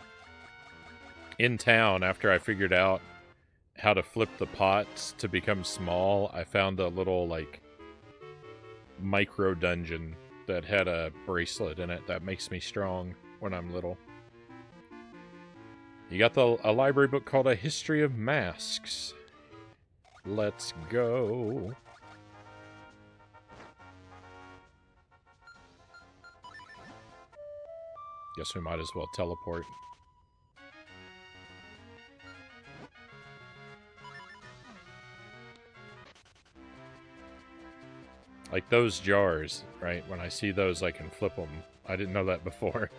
S1: town, after I figured out how to flip the pots to become small, I found a little, like, micro dungeon that had a bracelet in it that makes me strong when I'm little. You got a library book called A History of Masks. Let's go. Guess we might as well teleport. Like those jars, right? When I see those, I can flip them. I didn't know that before.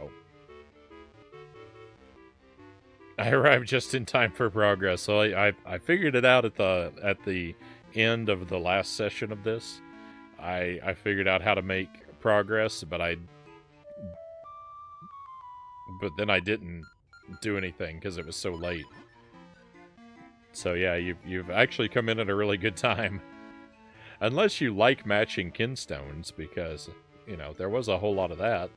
S1: Oh. I arrived just in time for progress, so I figured it out at the end of the last session of this. I figured out how to make progress, but then I didn't do anything because it was so late. So yeah, you've actually come in at a really good time. Unless you like matching kinstones, because, you know, there was a whole lot of that.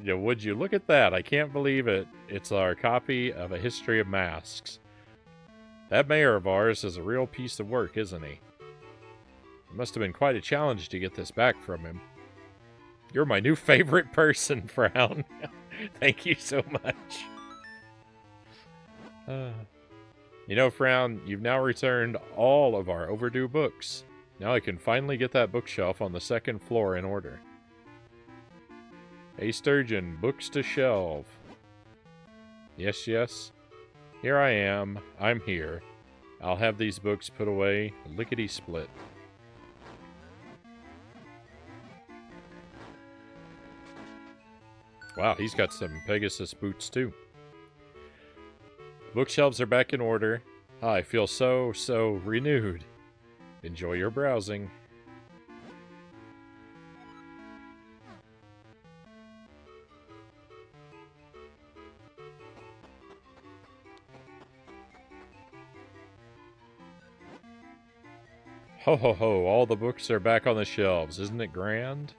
S1: Yeah, would you look at that? I can't believe it. It's our copy of A History of Masks. That mayor of ours is a real piece of work, isn't he? It must have been quite a challenge to get this back from him. You're my new favorite person, Frown. Thank you so much. You know, Frown, you've now returned all of our overdue books. Now I can finally get that bookshelf on the second floor in order. Hey, Sturgeon, books to shelve. Yes, yes. Here I am. I'm here. I'll have these books put away lickety-split. Wow, he's got some Pegasus boots, too. Bookshelves are back in order. I feel so renewed. Enjoy your browsing. Ho ho ho, all the books are back on the shelves. Isn't it grand?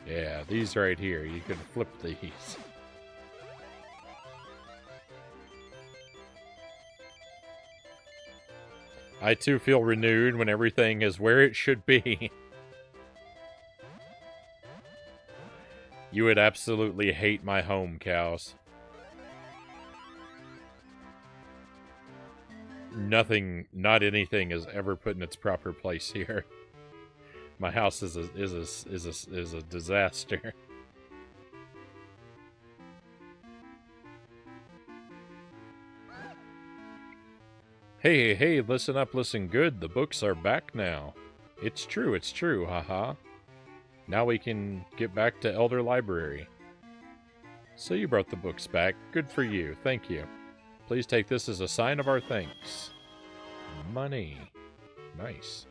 S1: Yeah, these right here. You can flip these. I too feel renewed when everything is where it should be. You would absolutely hate my home, cows. Nothing, not anything is ever put in its proper place here. My house is a disaster. Hey, hey, listen up, listen good. The books are back now. It's true, haha. Now we can get back to Elder Library. So you brought the books back. Good for you. Thank you. Please take this as a sign of our thanks. Money. Nice.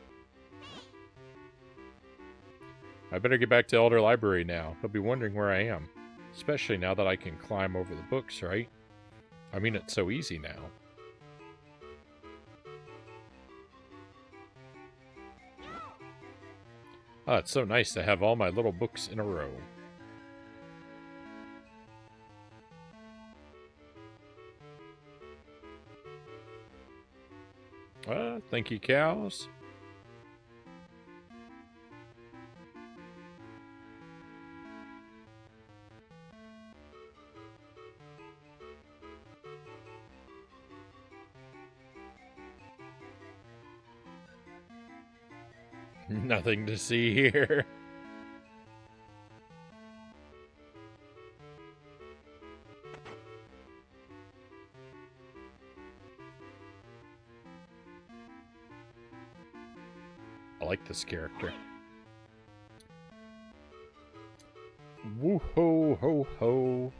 S1: I better get back to Elder Library now. He'll be wondering where I am. Especially now that I can climb over the books, right? I mean, it's so easy now. Ah, it's so nice to have all my little books in a row. Thank you, cows. Nothing to see here. I like this character. Woo ho ho ho.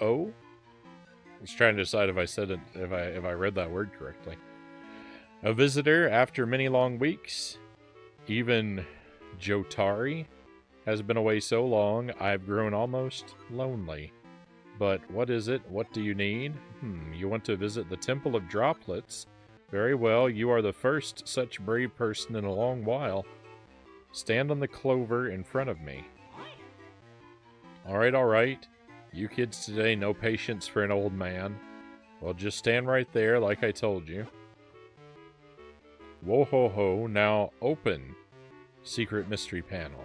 S1: Oh? I was trying to decide if I said it, if I read that word correctly. A visitor after many long weeks. Even Jotari has been away so long, I've grown almost lonely. But what is it? What do you need? You want to visit the Temple of Droplets? Very well, you are the first such brave person in a long while. Stand on the clover in front of me. Alright, alright. You kids today, no patience for an old man. Well, just stand right there like I told you. Whoa ho ho, now open. Secret mystery panel.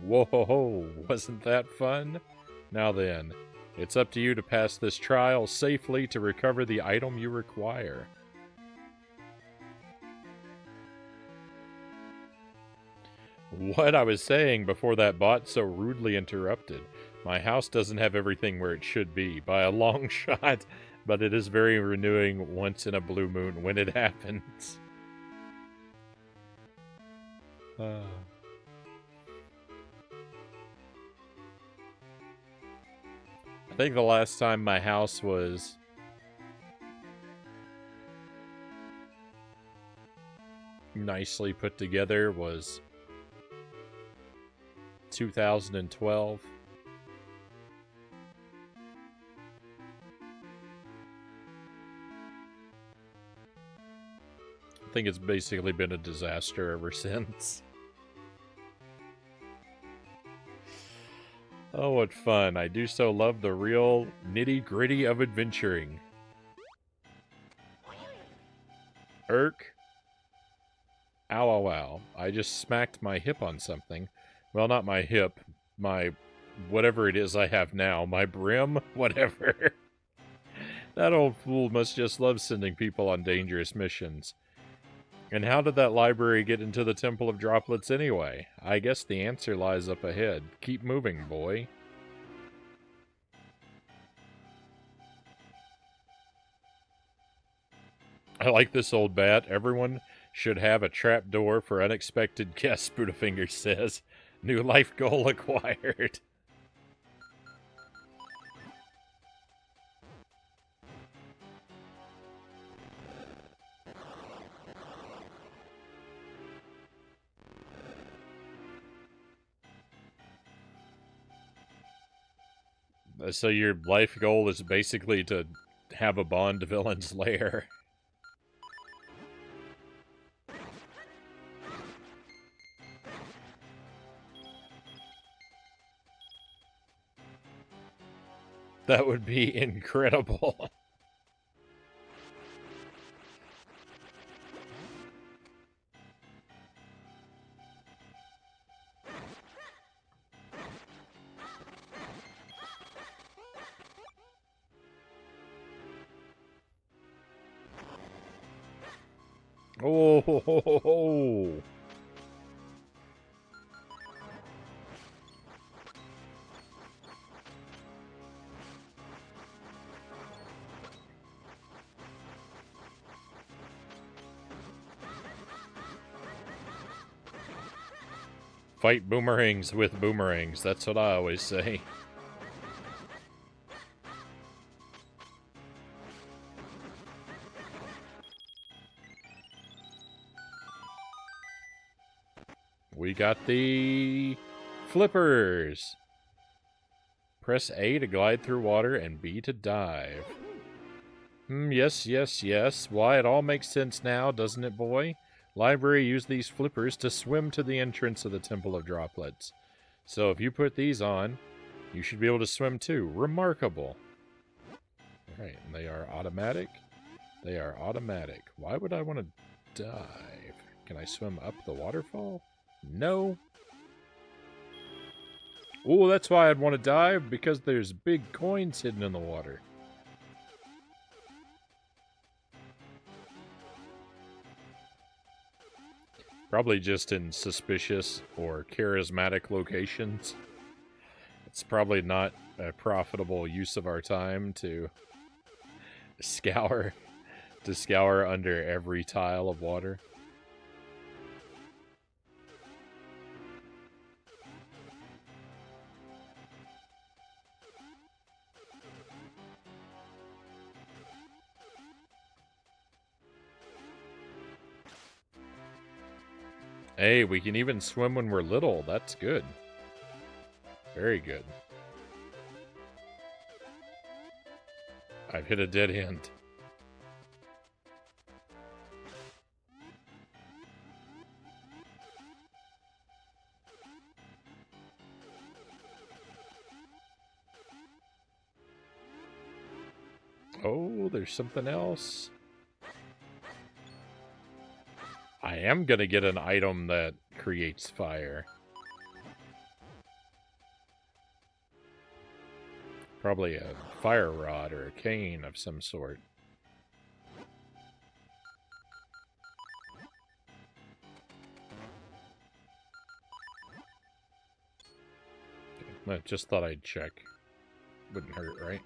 S1: Whoa ho ho, wasn't that fun? Now then, it's up to you to pass this trial safely to recover the item you require. What I was saying before that bot so rudely interrupted. My house doesn't have everything where it should be, by a long shot, but it is very renewing once in a blue moon when it happens. I think the last time my house was nicely put together was 2012. I think it's basically been a disaster ever since. Oh, what fun. I do so love the real nitty-gritty of adventuring. Ow, ow, ow. I just smacked my hip on something. Well, not my hip. My... whatever it is I have now. My brim? Whatever. That old fool must just love sending people on dangerous missions. And how did that library get into the Temple of Droplets anyway? I guess the answer lies up ahead. Keep moving, boy. I like this old bat. Everyone should have a trap door for unexpected guests, Budafinger says. New life goal acquired. So your life goal is basically to have a Bond villain's lair. That would be incredible. Oh, ho, ho, ho, ho. Fight boomerangs with boomerangs. That's what I always say. We got the flippers. Press A to glide through water and B to dive. Yes, yes, yes. Why, it all makes sense now, doesn't it, boy? Library used these flippers to swim to the entrance of the Temple of Droplets. So if you put these on, you should be able to swim too. Remarkable. Alright, and they are automatic. They are automatic. Why would I want to dive? Can I swim up the waterfall? No. Oh, that's why I'd want to dive, because there's big coins hidden in the water. Probably just in suspicious or charismatic locations. It's probably not a profitable use of our time to scour under every tile of water. Hey, we can even swim when we're little. That's good. Very good. I've hit a dead end. Oh, there's something else. I am gonna get an item that creates fire. Probably a fire rod or a cane of some sort. I just thought I'd check. Wouldn't hurt, right?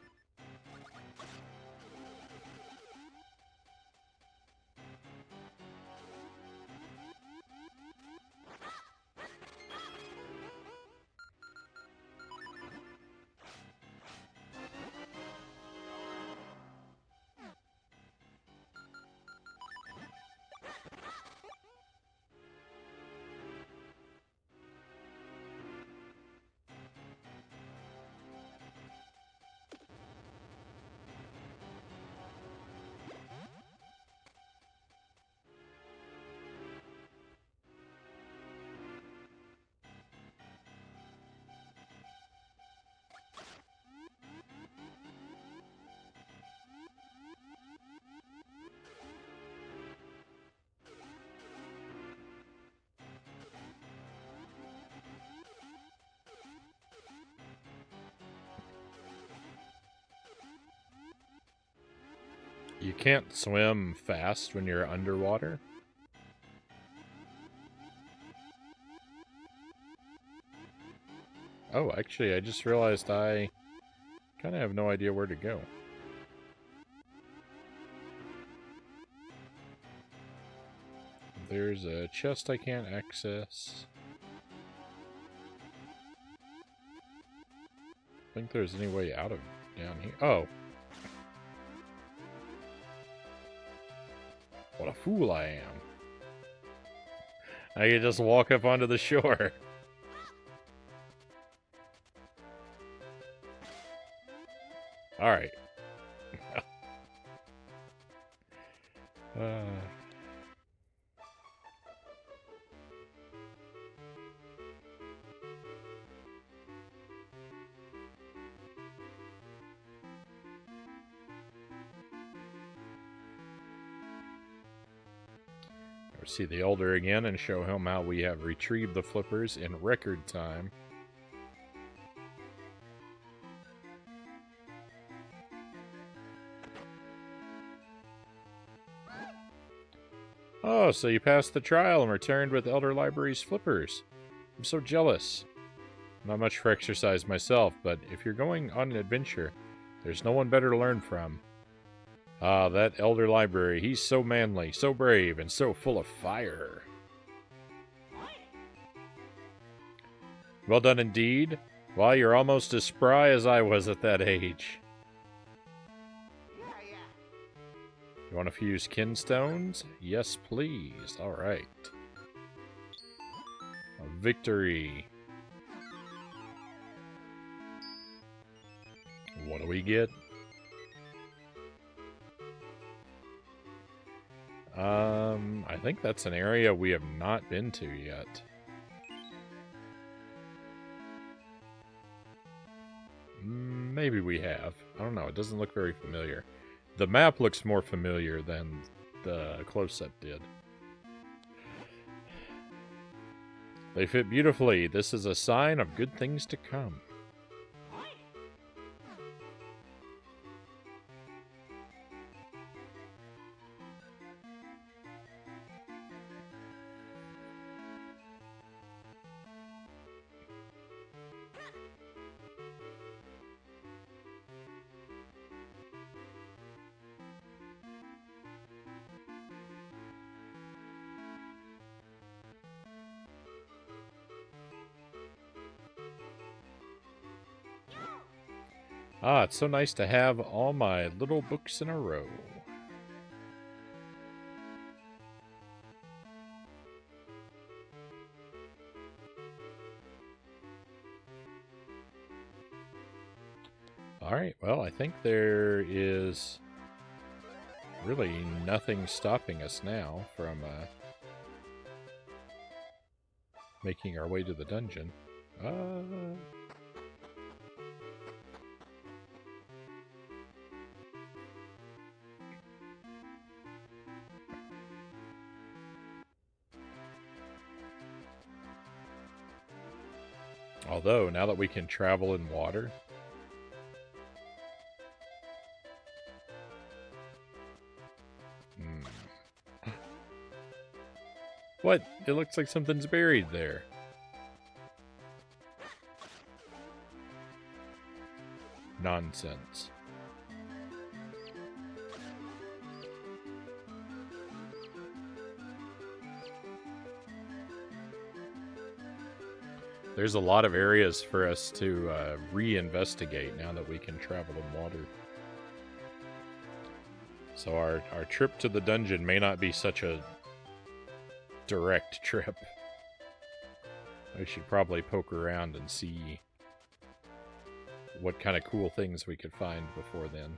S1: You can't swim fast when you're underwater? Oh, actually, I just realized I kind of have no idea where to go. There's a chest I can't access. I think there's any way out of down here. Oh. What a fool I am. I can just walk up onto the shore. Alright. See the Elder again and show him how we have retrieved the flippers in record time. Oh, so you passed the trial and returned with Elder Library's flippers. I'm so jealous. Not much for exercise myself, but if you're going on an adventure, there's no one better to learn from. Ah, that Elder Library, he's so manly, so brave, and so full of fire. Well done indeed. Well, you're almost as spry as I was at that age. You want to fuse kinstones? Yes, please. Alright. A victory. What do we get? I think that's an area we have not been to yet. Maybe we have. I don't know. It doesn't look very familiar. The map looks more familiar than the close-up did. They fit beautifully. This is a sign of good things to come. Ah, it's so nice to have all my little books in a row. Alright, well, I think there is really nothing stopping us now from making our way to the dungeon. Although, now that we can travel in water... What? It looks like something's buried there. Nonsense. There's a lot of areas for us to re-investigate now that we can travel in water. So our trip to the dungeon may not be such a direct trip. We should probably poke around and see what kind of cool things we could find before then.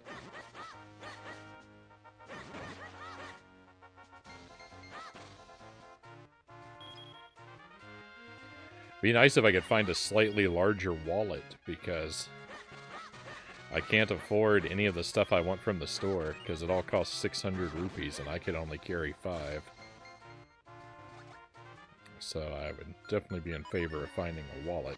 S1: Be nice if I could find a slightly larger wallet, because I can't afford any of the stuff I want from the store, because it all costs 600 rupees and I could only carry 5. So I would definitely be in favor of finding a wallet.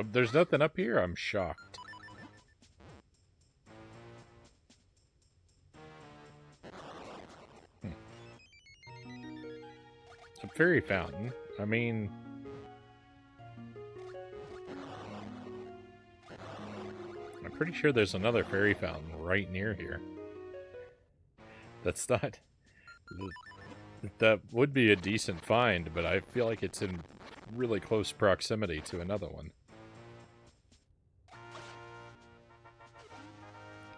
S1: There's nothing up here? I'm shocked. A fairy fountain. I mean... I'm pretty sure there's another fairy fountain right near here. That's not... That would be a decent find, but I feel like it's in really close proximity to another one.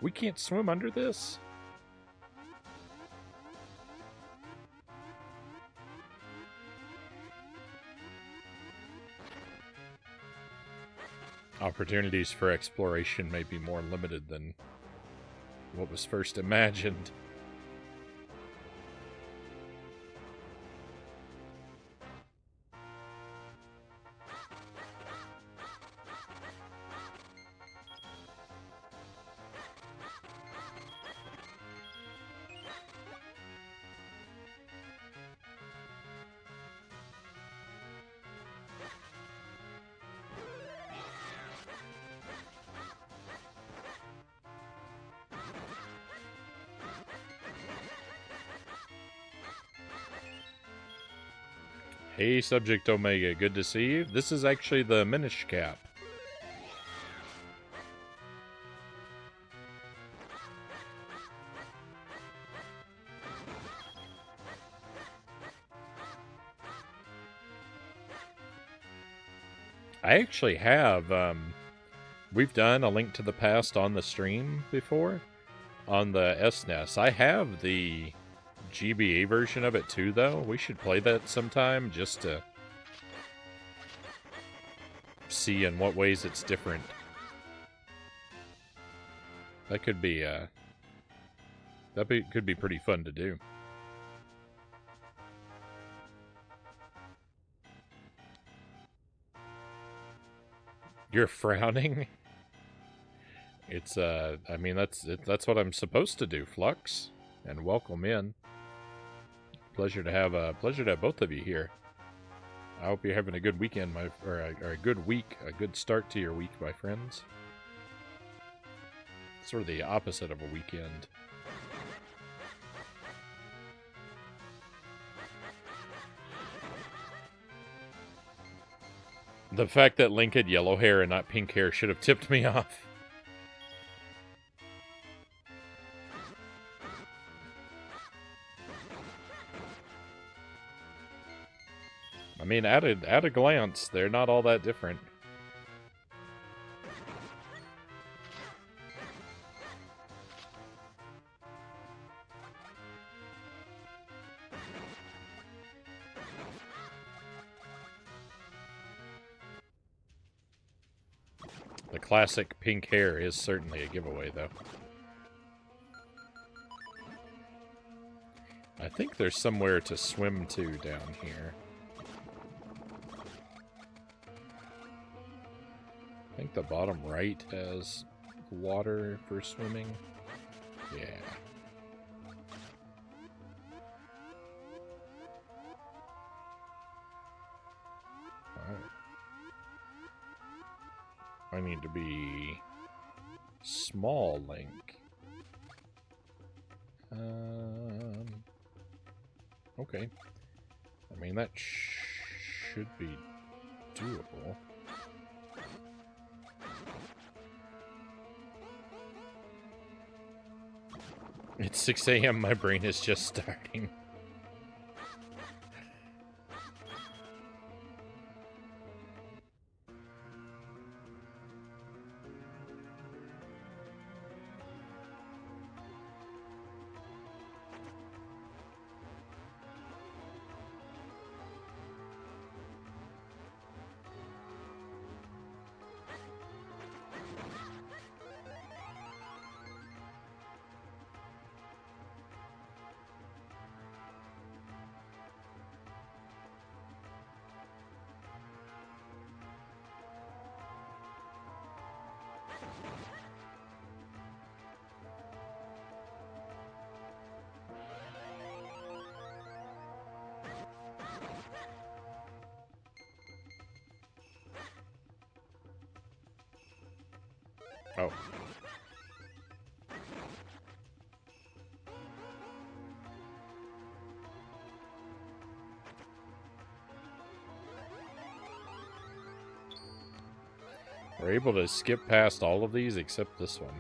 S1: We can't swim under this? Opportunities for exploration may be more limited than what was first imagined. Hey, Subject Omega, good to see you. This is actually the Minish cap. I actually have, we've done A Link to the Past on the stream before, on the SNES. I have the GBA version of it too, though. We should play that sometime just to see in what ways it's different. That could be could be pretty fun to do. You're frowning? It's I mean that's what I'm supposed to do, Flux, and welcome in. Pleasure to have both of you here. I hope you're having a good weekend, or a good week, a good start to your week, my friends. Sort of the opposite of a weekend. The fact that Link had yellow hair and not pink hair should have tipped me off. I mean, at a glance, they're not all that different. The classic pink hair is certainly a giveaway, though. I think there's somewhere to swim to down here. I think the bottom right has water for swimming. Yeah. I need to be small Link. Okay. I mean, that should be doable. It's 6 a.m. My brain is just starting. Oh. We're able to skip past all of these except this one.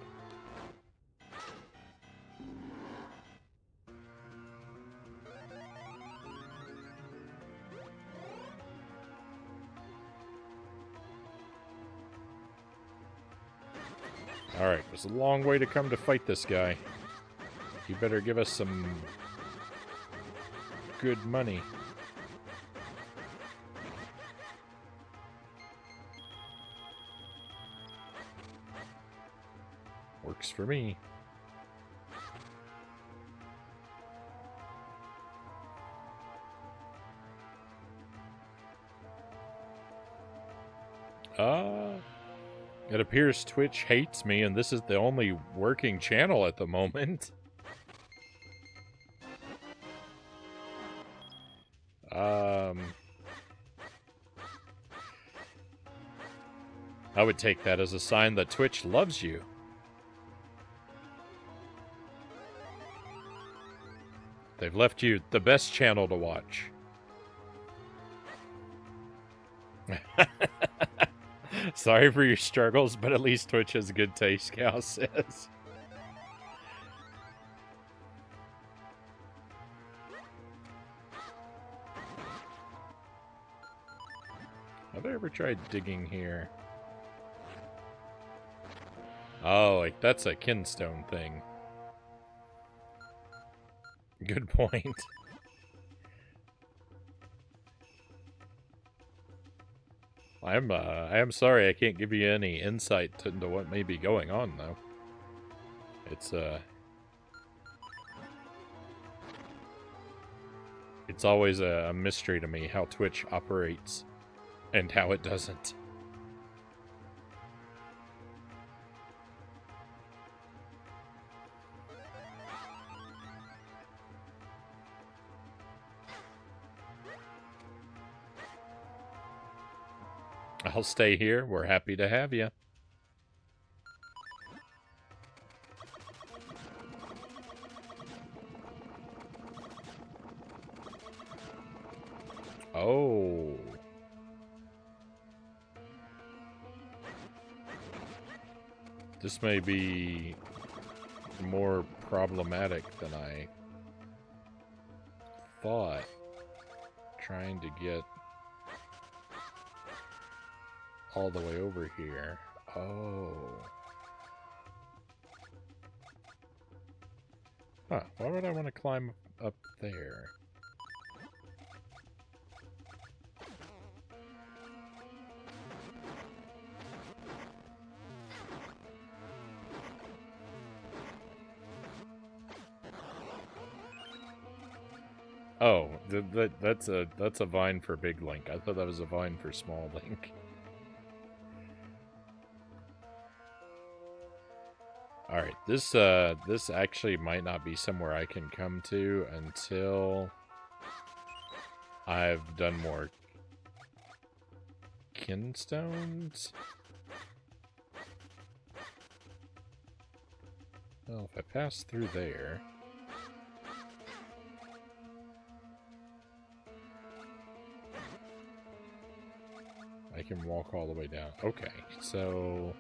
S1: Alright, there's a long way to come to fight this guy. You better give us some good money. Works for me. It appears Twitch hates me, and this is the only working channel at the moment. I would take that as a sign that Twitch loves you. They've left you the best channel to watch. Sorry for your struggles, but at least Twitch has good taste, Cal says. Have I ever tried digging here? Oh, like that's a kinstone thing. Good point. I am sorry I can't give you any insight into what may be going on, though. It's always a mystery to me how Twitch operates and how it doesn't. I'll stay here. We're happy to have you. Oh. This may be more problematic than I thought. Trying to get all the way over here. Oh. Huh, why would I want to climb up there? Oh, that's a vine for Big Link. I thought that was a vine for Small Link. Alright, this actually might not be somewhere I can come to until I've done more kinstones. Well, if I pass through there... I can walk all the way down. Okay, so...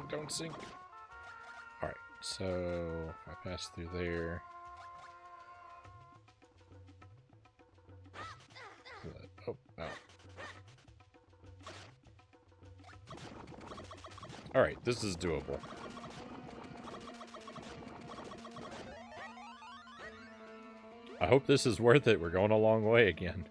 S1: Don't sink. Alright, so if I pass through there... Oh, ow. Alright, this is doable. I hope this is worth it. We're going a long way again.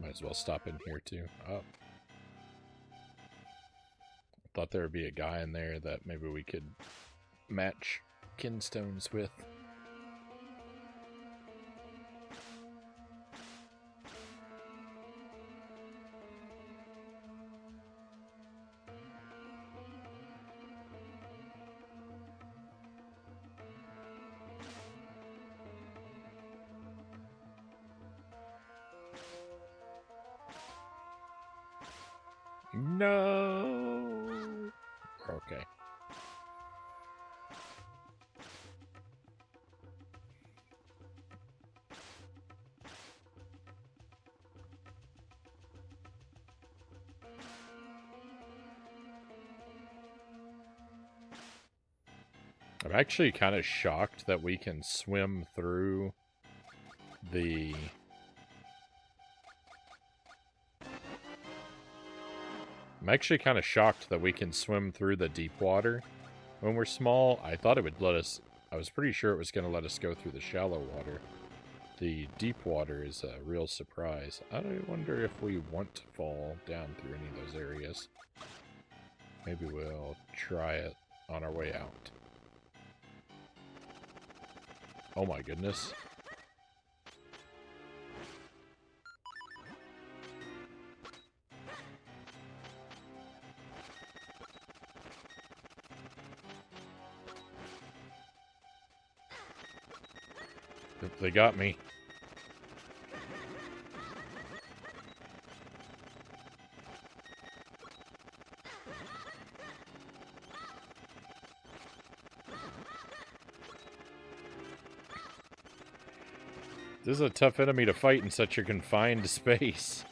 S1: Might as well stop in here too. Oh. Thought there would be a guy in there that maybe we could match kinstones with. No! Okay. I'm actually kind of shocked that we can swim through the... I'm actually kind of shocked that we can swim through the deep water when we're small. I thought it would let us... I was pretty sure it was going to let us go through the shallow water. The deep water is a real surprise. I wonder if we want to fall down through any of those areas. Maybe we'll try it on our way out. Oh my goodness. They got me. This is a tough enemy to fight in such a confined space.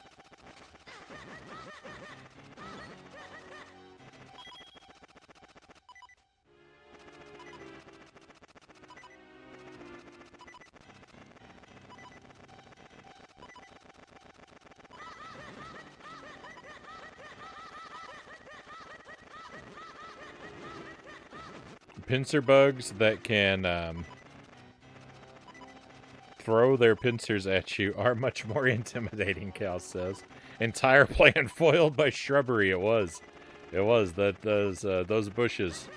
S1: Pincer bugs that can throw their pincers at you are much more intimidating, Cal says. Entire plan foiled by shrubbery. It was. It was. Those bushes.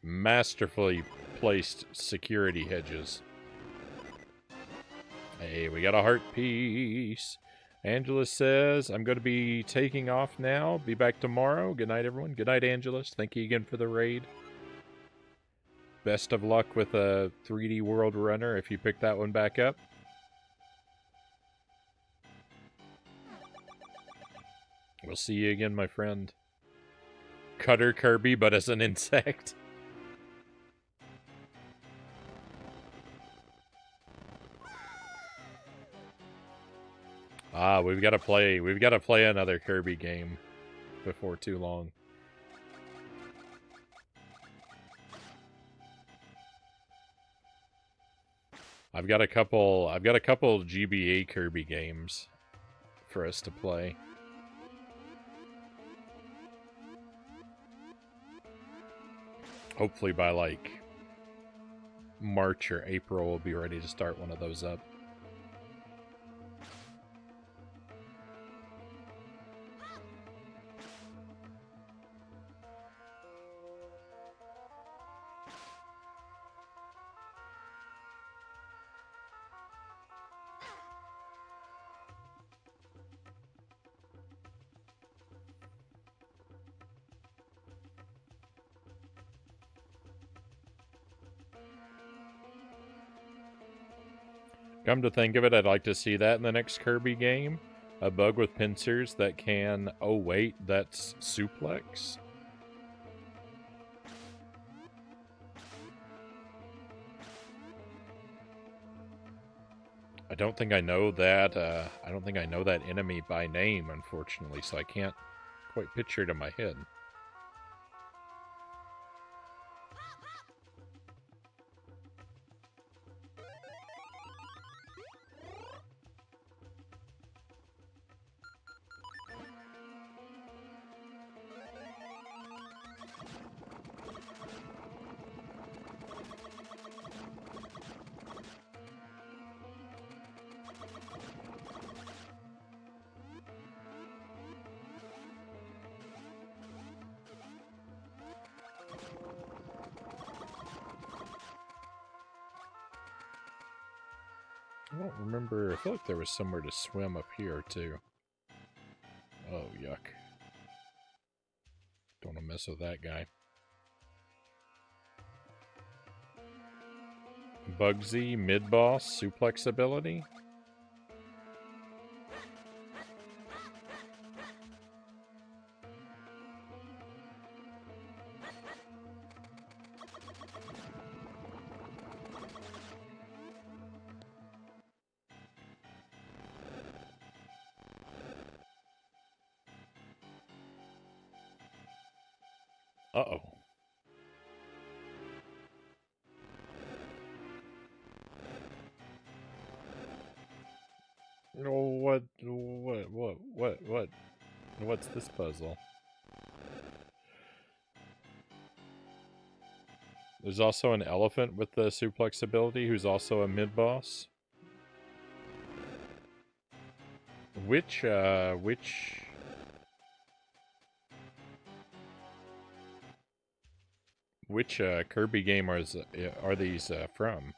S1: Masterfully placed security hedges. Hey, we got a heart piece. Angela says, I'm going to be taking off now. Be back tomorrow. Good night, everyone. Good night, Angelus. Thank you again for the raid. Best of luck with a 3D World Runner if you pick that one back up. We'll see you again, my friend. Cutter Kirby, but as an insect. Ah, we've got to play another Kirby game before too long. I've got a couple GBA Kirby games for us to play. Hopefully by like March or April we'll be ready to start one of those up. Come to think of it, I'd like to see that in the next Kirby game. A bug with pincers that can... Oh, wait, that's suplex? I don't think I know that, I don't think I know that enemy by name, unfortunately, so I can't quite picture it in my head. I don't remember. I feel like there was somewhere to swim up here, too. Oh, yuck. Don't want to mess with that guy. Bugsy, mid-boss, suplex ability. Uh-oh. Oh, what's this puzzle? There's also an elephant with the suplex ability who's also a mid-boss. Which Kirby game are these from?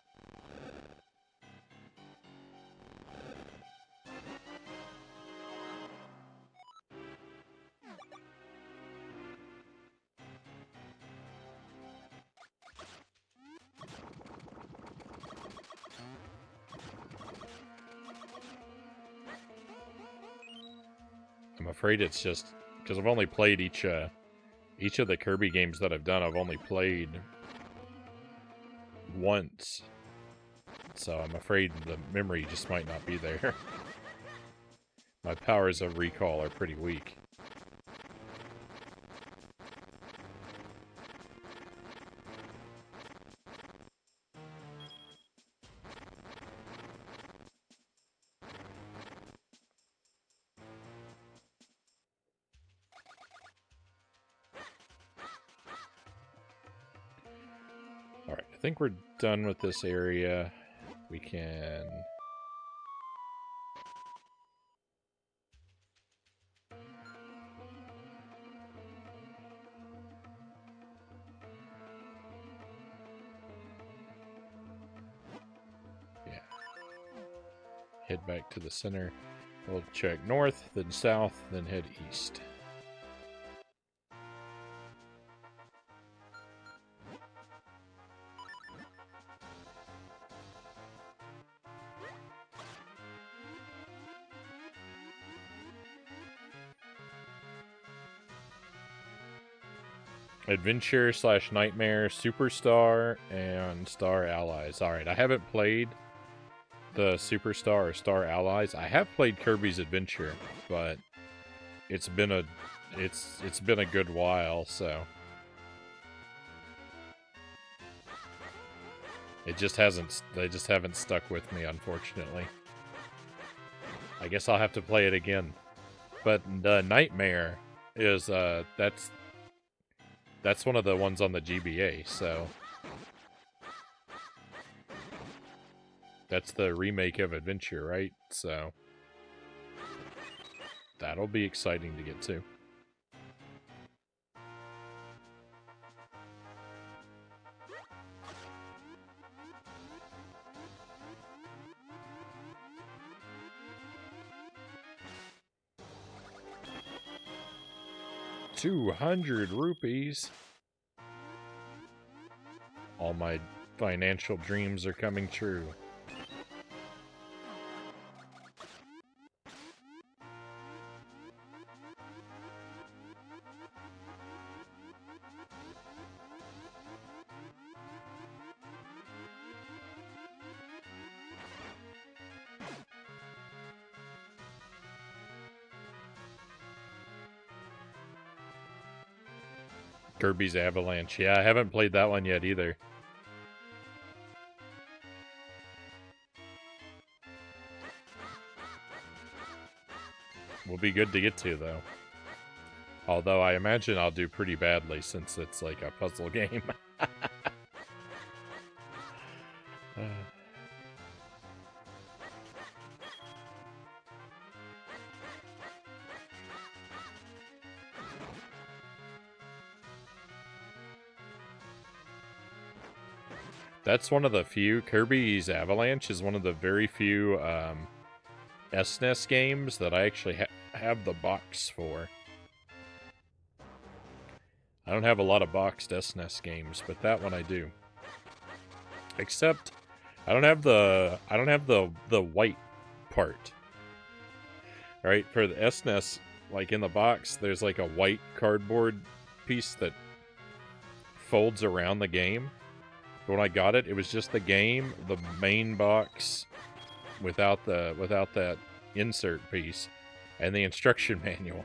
S1: I'm afraid it's just because I've only played each of the Kirby games that I've done. I've only played once, so I'm afraid the memory just might not be there. My powers of recall are pretty weak. Alright, I think we're done with this area. We can... yeah. Head back to the center. We'll check north, then south, then head east. Adventure / Nightmare, Superstar, and Star Allies. Alright, I haven't played the Superstar or Star Allies. I have played Kirby's Adventure, but it's been a good while, so they just haven't stuck with me, unfortunately. I guess I'll have to play it again. But the Nightmare is that's one of the ones on the GBA, so that's the remake of Adventure, right? So that'll be exciting to get to. ₹200. All my financial dreams are coming true. Kirby's Avalanche. Yeah, I haven't played that one yet either. Will be good to get to, though. Although I imagine I'll do pretty badly since it's like a puzzle game. That's one of the few. Kirby's Avalanche is one of the very few SNES games that I actually have the box for. I don't have a lot of boxed SNES games, but that one I do. Except I don't have the white part. Right? For the SNES, like in the box, there's like a white cardboard piece that folds around the game. But when I got it, it was just the game, the main box without that insert piece, and the instruction manual.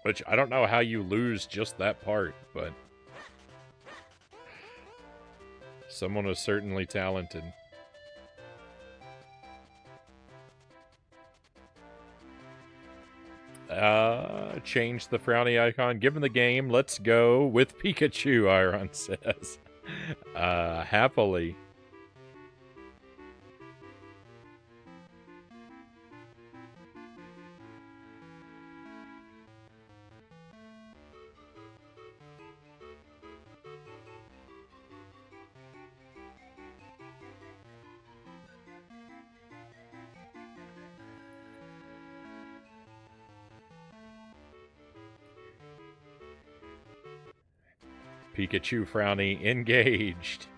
S1: Which, I don't know how you lose just that part, but someone was certainly talented. Change the frowny icon. Given the game, let's go with Pikachu, Iron says. Happily. Pikachu Frownie engaged.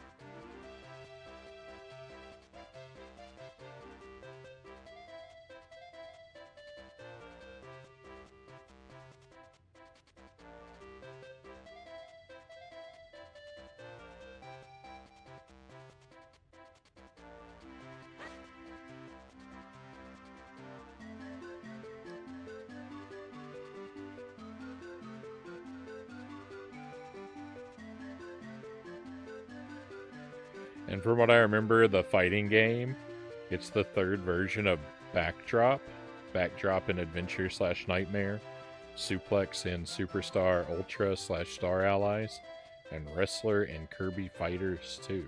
S1: And from what I remember, the fighting game, it's the third version of Backdrop. Backdrop in Adventure / Nightmare. Suplex in Superstar Ultra / Star Allies. And Wrestler in Kirby Fighters 2.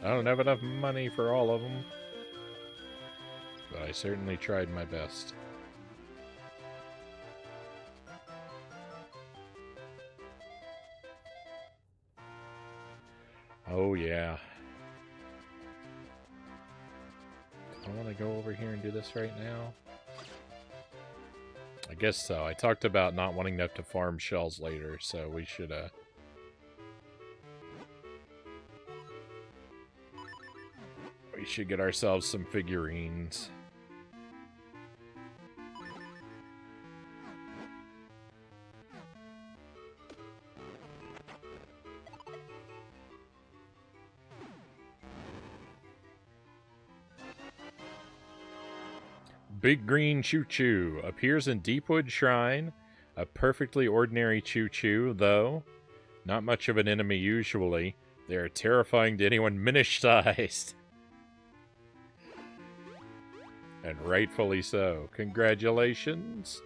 S1: I don't have enough money for all of them, but I certainly tried my best. Oh yeah. Do I want to go over here and do this right now? I guess so. I talked about not wanting to have to farm shells later, so we should get ourselves some figurines. Big Green Choo-Choo appears in Deepwood Shrine. A perfectly ordinary Choo-Choo, though. Not much of an enemy usually. They are terrifying to anyone Minish-sized. And rightfully so. Congratulations.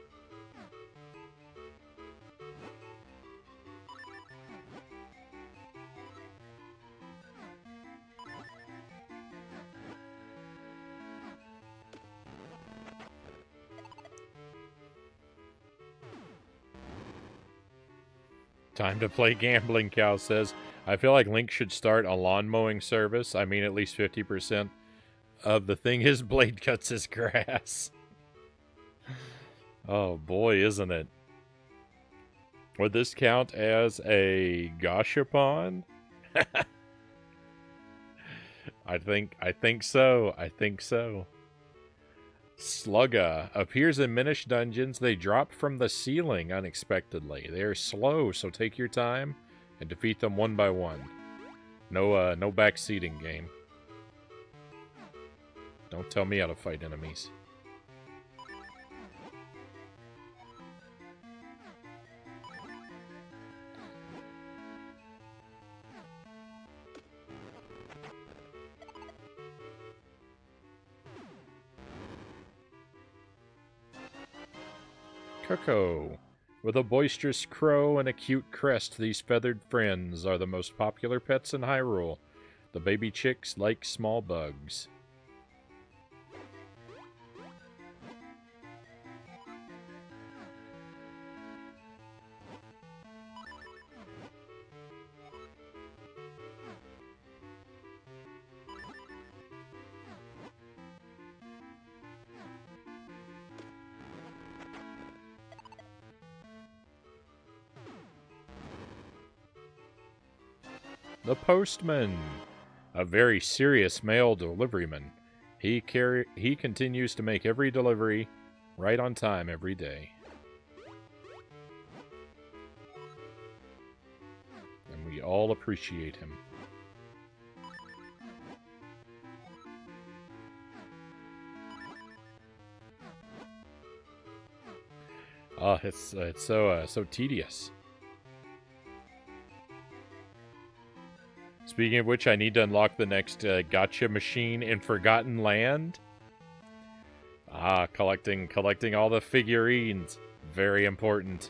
S1: Time to play gambling, Cow says. I feel like Link should start a lawn mowing service. I mean, at least 50% of the thing his blade cuts is grass. Oh boy, isn't it? Would this count as a Gashapon? I think so. I think so. Slugga appears in Minish dungeons. They drop from the ceiling unexpectedly. They are slow, so take your time and defeat them one by one. No backseating game. Don't tell me how to fight enemies. Coco. With a boisterous crow and a cute crest, these feathered friends are the most popular pets in Hyrule. The baby chicks like small bugs. The postman, a very serious mail deliveryman. He continues to make every delivery right on time every day. And we all appreciate him. Oh, it's so tedious. Speaking of which, I need to unlock the next gotcha machine in Forgotten Land. Ah, collecting all the figurines. Very important.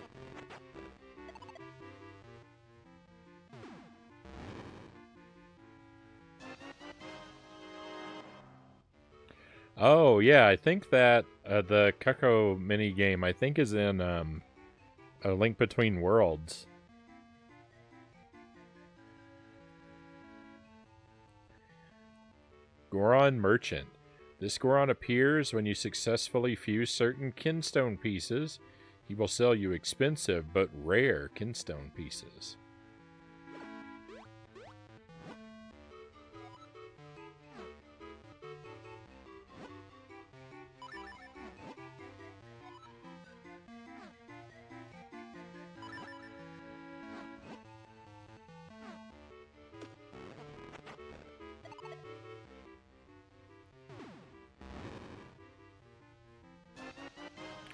S1: Oh, yeah, I think that the Cucco mini game, I think, is in A Link Between Worlds. Goron Merchant. This Goron appears when you successfully fuse certain kinstone pieces. He will sell you expensive but rare kinstone pieces.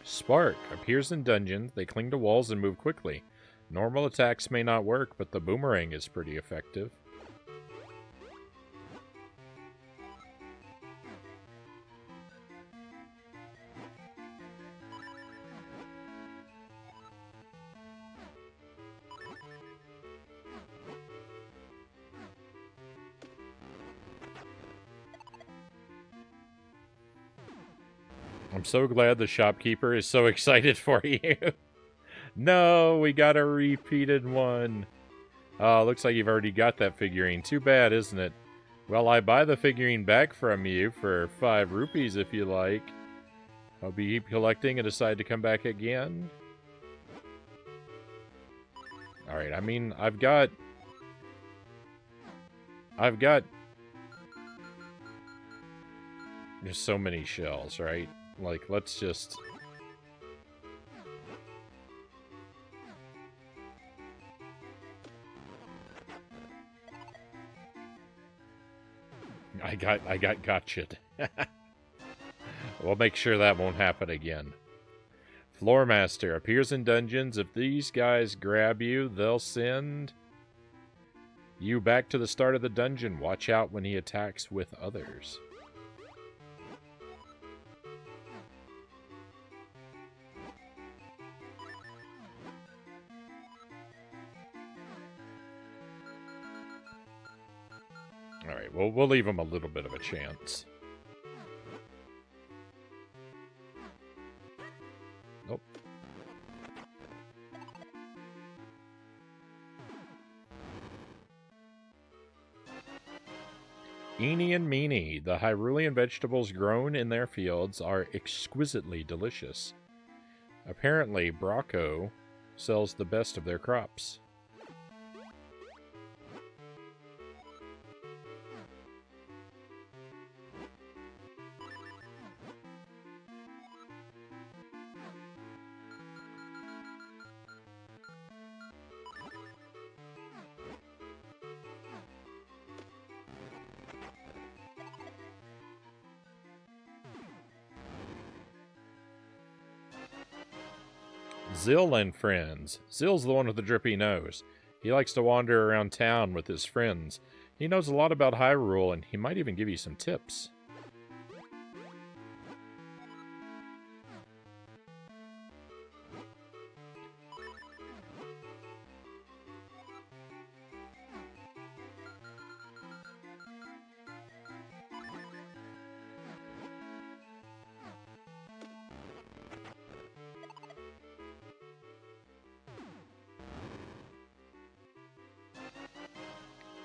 S1: Spark appears in dungeons. They cling to walls and move quickly. Normal attacks may not work, but the boomerang is pretty effective. I'm so glad the shopkeeper is so excited for you. No, we got a repeated one. Oh, looks like you've already got that figurine. Too bad, isn't it? Well, I buy the figurine back from you for 5 rupees if you like. I'll be collecting and decide to come back again. Alright, I mean, I've got... There's so many shells, right? Like, let's just... I got gotcha'd. We'll make sure that won't happen again. Floormaster appears in dungeons. If these guys grab you, they'll send you back to the start of the dungeon. Watch out when he attacks with others. Alright, well, we'll leave him a little bit of a chance. Nope. Eenie and Meanie, the Hyrulean vegetables grown in their fields, are exquisitely delicious. Apparently, Bracco sells the best of their crops. Zill and friends. Zill's the one with the drippy nose. He likes to wander around town with his friends. He knows a lot about Hyrule, and he might even give you some tips.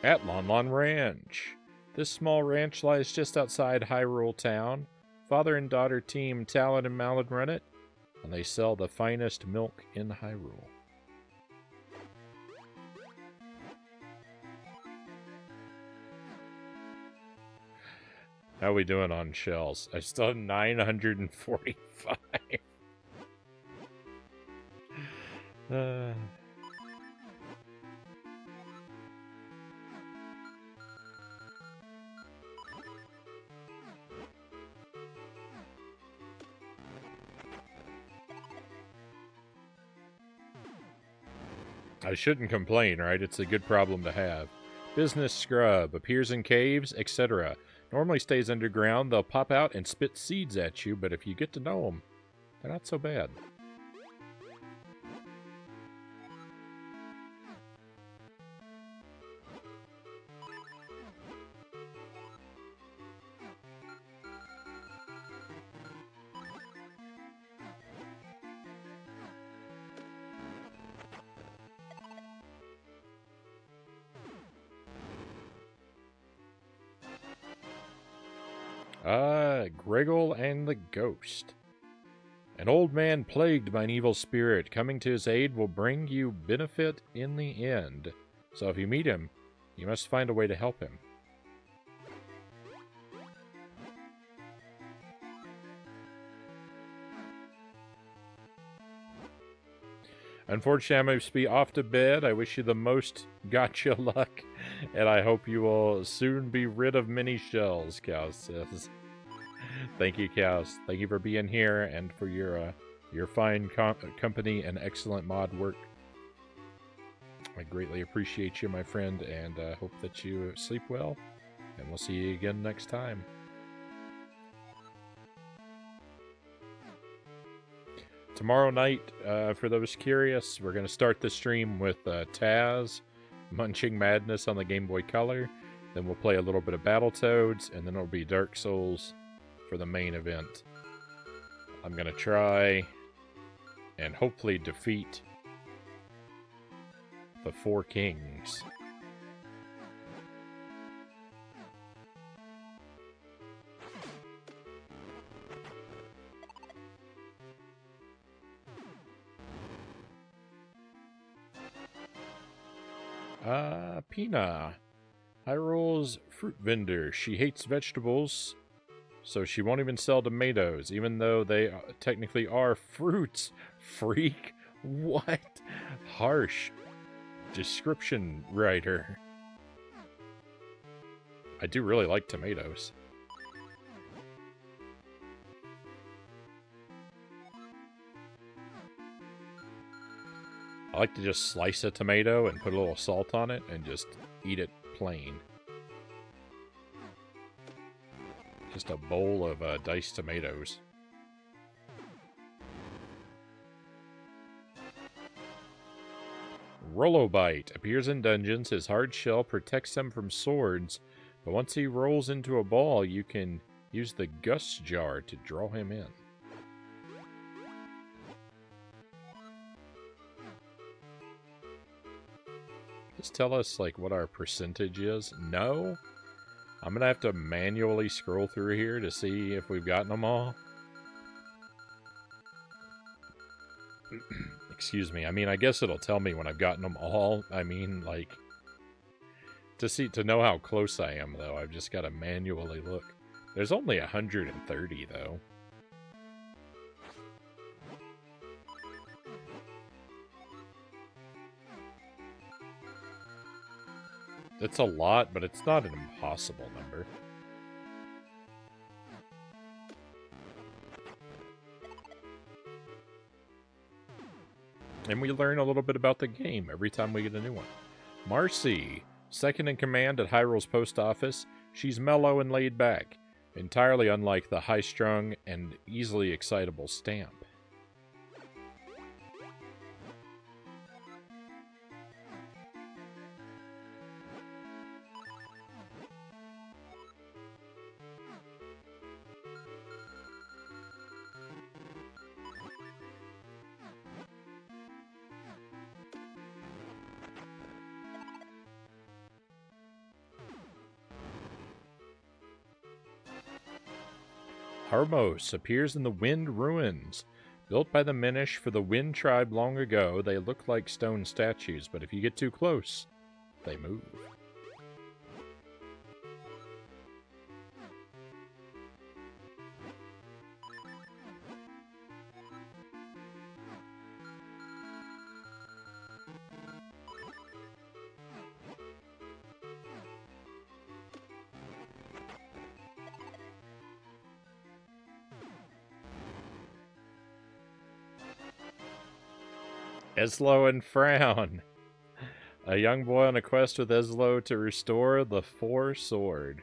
S1: At Lon Lon Ranch. This small ranch lies just outside Hyrule Town. Father and daughter team Talon and Malin run it, and they sell the finest milk in Hyrule. How are we doing on shells? I still have 945. I shouldn't complain, right? It's a good problem to have. Business scrub appears in caves, etc. Normally stays underground. They'll pop out and spit seeds at you, but if you get to know them, they're not so bad. Griggle and the Ghost. An old man plagued by an evil spirit coming to his aid will bring you benefit in the end. So if you meet him, you must find a way to help him. Unfortunately, I must be off to bed. I wish you the most gotcha luck, and I hope you will soon be rid of mini shells, Cows says. Thank you, Cows. Thank you for being here and for your fine company and excellent mod work. I greatly appreciate you, my friend, and hope that you sleep well, and we'll see you again next time. Tomorrow night, for those curious, we're going to start the stream with Taz, Munching Madness on the Game Boy Color. Then we'll play a little bit of Battletoads, and then it'll be Dark Souls for the main event. I'm going to try and hopefully defeat the Four Kings. Pina. Hyrule's fruit vendor. She hates vegetables, so she won't even sell tomatoes, even though they technically are fruits. Freak? What? Harsh description writer. I do really like tomatoes. I like to just slice a tomato and put a little salt on it and just eat it plain. Just a bowl of diced tomatoes. Rollobite appears in dungeons. His hard shell protects him from swords, but once he rolls into a ball, you can use the gust jar to draw him in. Just tell us, like, what our percentage is. No? I'm gonna have to manually scroll through here to see if we've gotten them all. Excuse me. I mean, I guess it'll tell me when I've gotten them all. I mean, like, to know how close I am, though, I've just got to manually look. There's only 130, though. It's a lot, but it's not an impossible number. And we learn a little bit about the game every time we get a new one. Marcy, second in command at Hyrule's post office. She's mellow and laid back, entirely unlike the high-strung and easily excitable Stamp. Harmos appears in the Wind Ruins. Built by the Minish for the Wind Tribe long ago, they look like stone statues, but if you get too close, they move. Eslo and Frown. A young boy on a quest with Eslo to restore the Four Sword.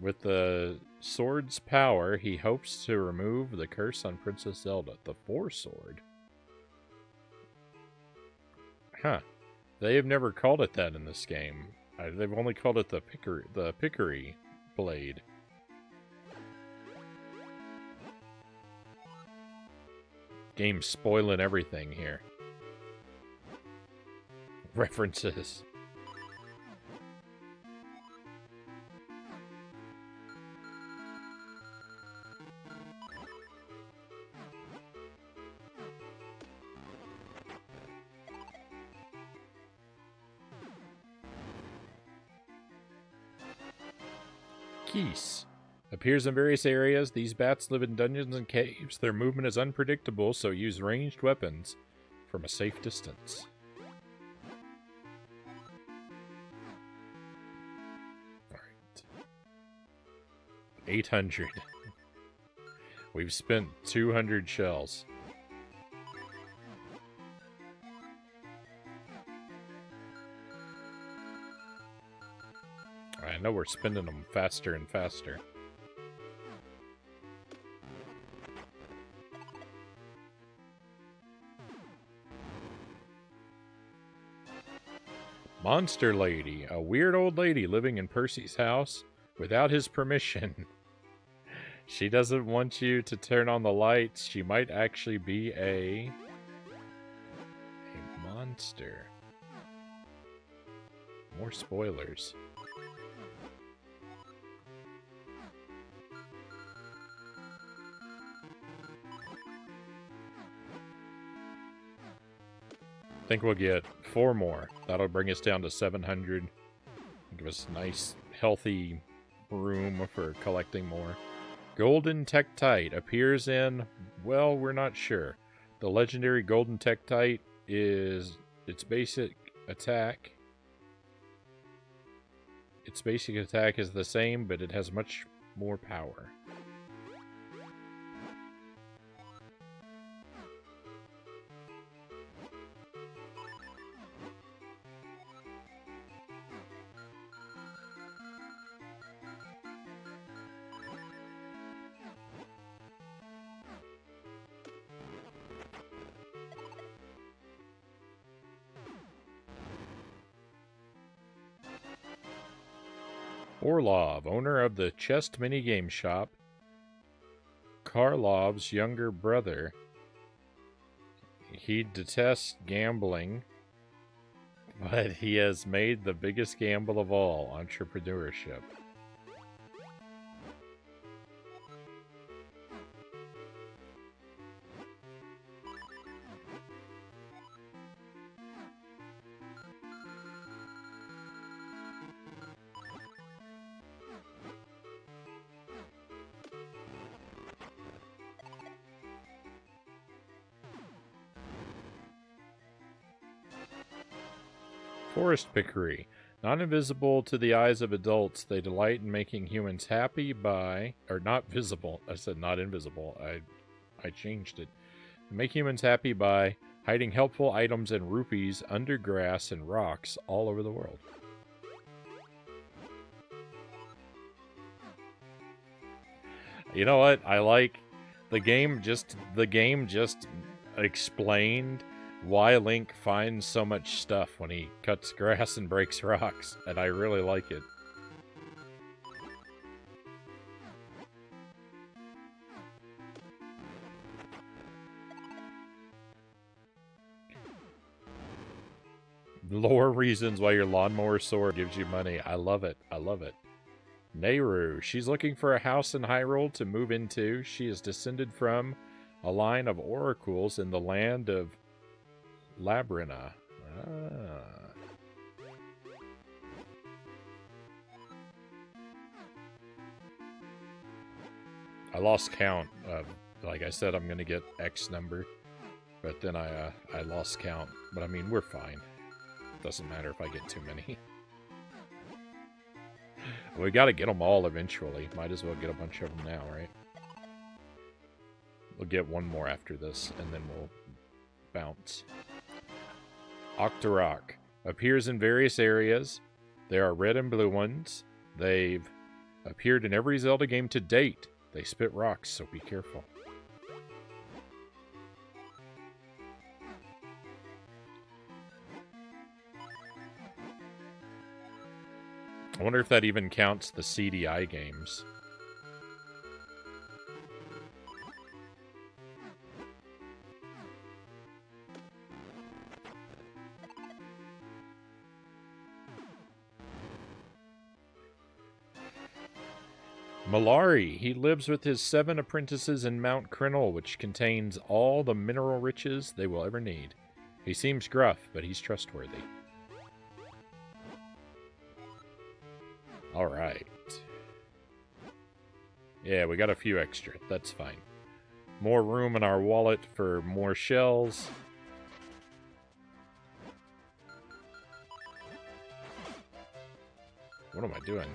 S1: With the sword's power, he hopes to remove the curse on Princess Zelda. The Four Sword? Huh. They have never called it that in this game. They've only called it the Pickery Blade. Game's spoiling everything here. References. Geese. Appears in various areas. These bats live in dungeons and caves. Their movement is unpredictable, so use ranged weapons from a safe distance. Alright. 800. We've spent 200 shells. I know we're spending them faster and faster. Monster Lady, a weird old lady living in Percy's house without his permission. She doesn't want you to turn on the lights. She might actually be a monster. More spoilers. I think we'll get 4 more. That'll bring us down to 700. Give us a nice, healthy room for collecting more. Golden Tektite appears in, well, we're not sure. The legendary Golden Tektite is its basic attack. Its basic attack is the same, but it has much more power. Orlov, owner of the Chest Minigame Shop, Karlov's younger brother. He detests gambling, but he has made the biggest gamble of all, entrepreneurship. Forest Pickery. Not invisible to the eyes of adults, they delight in making humans happy by... Or not visible. I said not invisible. I changed it. Make humans happy by hiding helpful items and rupees under grass and rocks all over the world. You know what? I like... The game just explained why Link finds so much stuff when he cuts grass and breaks rocks, and I really like it. Lore reasons why your lawnmower sword gives you money. I love it. I love it. Nehru. She's looking for a house in Hyrule to move into. She is descended from a line of oracles in the land of Labrina. Ah. I lost count. Like I said, I'm going to get X number. But then I lost count. But I mean, we're fine. Doesn't matter if I get too many. We got to get them all eventually. Might as well get a bunch of them now, right? We'll get one more after this, and then we'll bounce. Octorok appears in various areas. There are red and blue ones. They've appeared in every Zelda game to date. They spit rocks, so be careful. I wonder if that even counts the CDI games. Malari. He lives with his 7 apprentices in Mount Crinol, which contains all the mineral riches they will ever need. He seems gruff, but he's trustworthy. Alright. Yeah, we got a few extra. That's fine. More room in our wallet for more shells. What am I doing?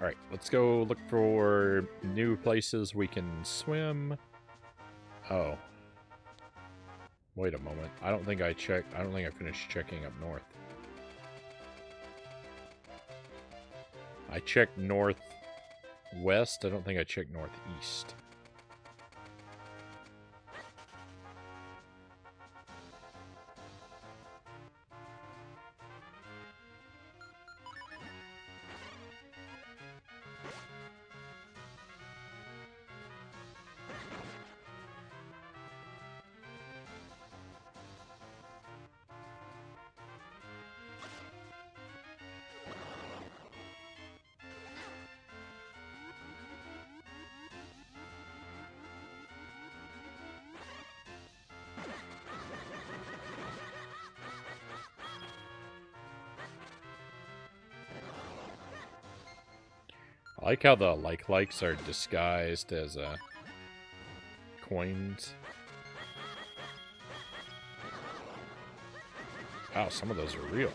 S1: Alright, let's go look for new places we can swim. Oh. Wait a moment. I don't think I finished checking up north. I checked northwest. I don't think I checked northeast. I like how the likes are disguised as coins. Wow, some of those are real.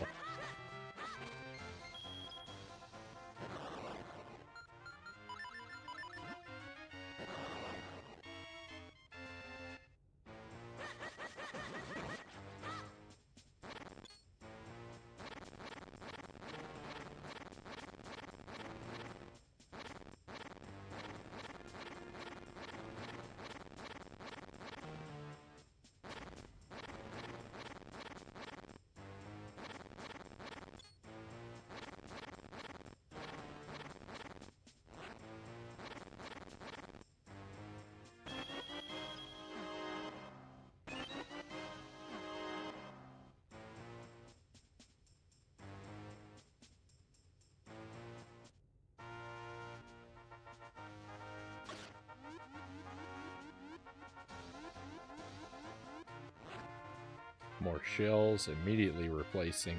S1: More shells, immediately replacing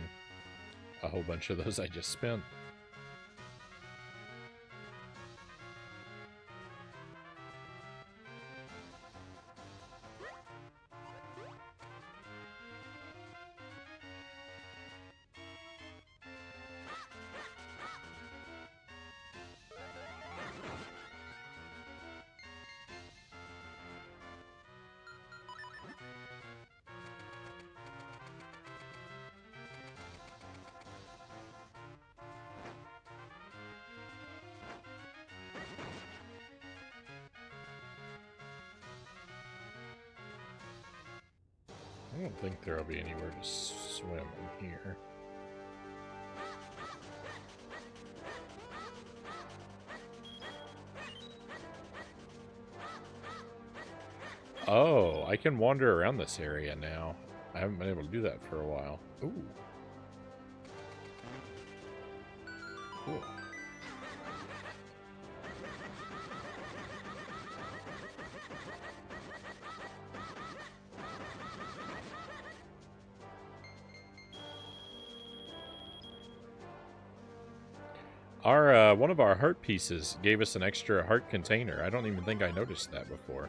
S1: a whole bunch of those I just spent. I don't think there'll be anywhere to swim in here. Oh, I can wander around this area now. I haven't been able to do that for a while. Ooh. Cool. Our one of our heart pieces gave us an extra heart container. I don't even think I noticed that before.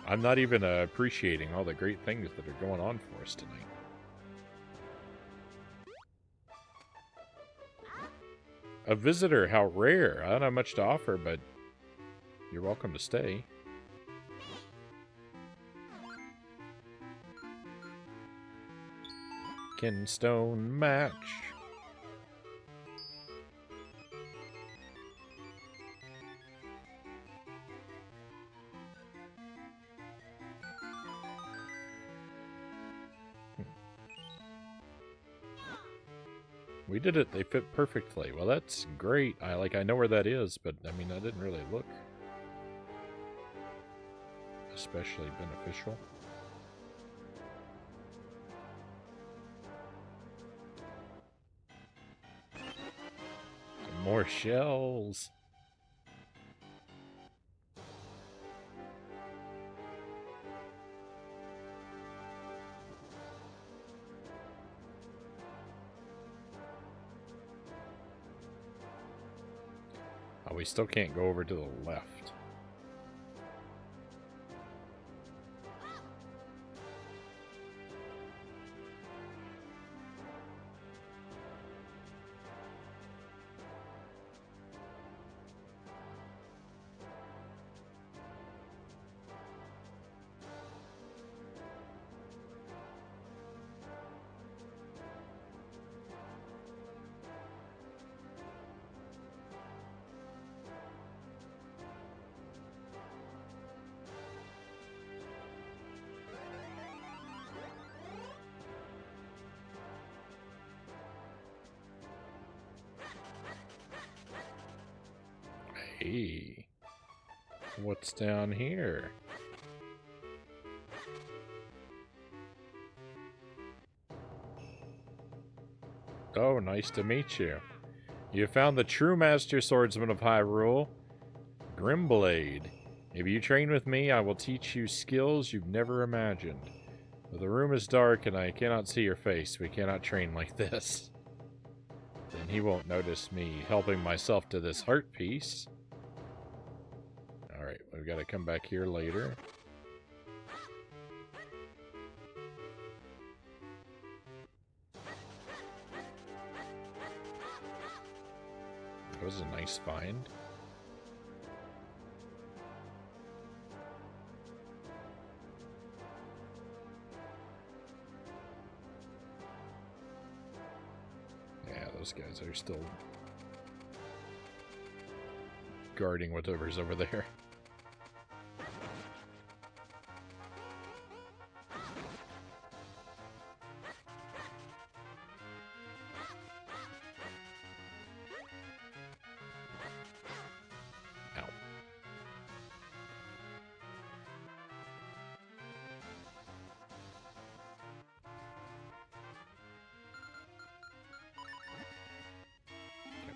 S1: I'm not even appreciating all the great things that are going on for us tonight. A visitor, how rare. I don't have much to offer, but you're welcome to stay. Kinstone match. We did it. They fit perfectly. Well, that's great. I know where that is, but I mean, I didn't really look especially beneficial. Some more shells. Oh, we still can't go over to the left. Hey, what's down here? Oh, nice to meet you. You found the true master swordsman of Hyrule, Grimblade. If you train with me, I will teach you skills you've never imagined. But the room is dark and I cannot see your face. We cannot train like this. Then he won't notice me helping myself to this heart piece. Alright, we've got to come back here later. That was a nice find. Yeah, those guys are still guarding whatever's over there.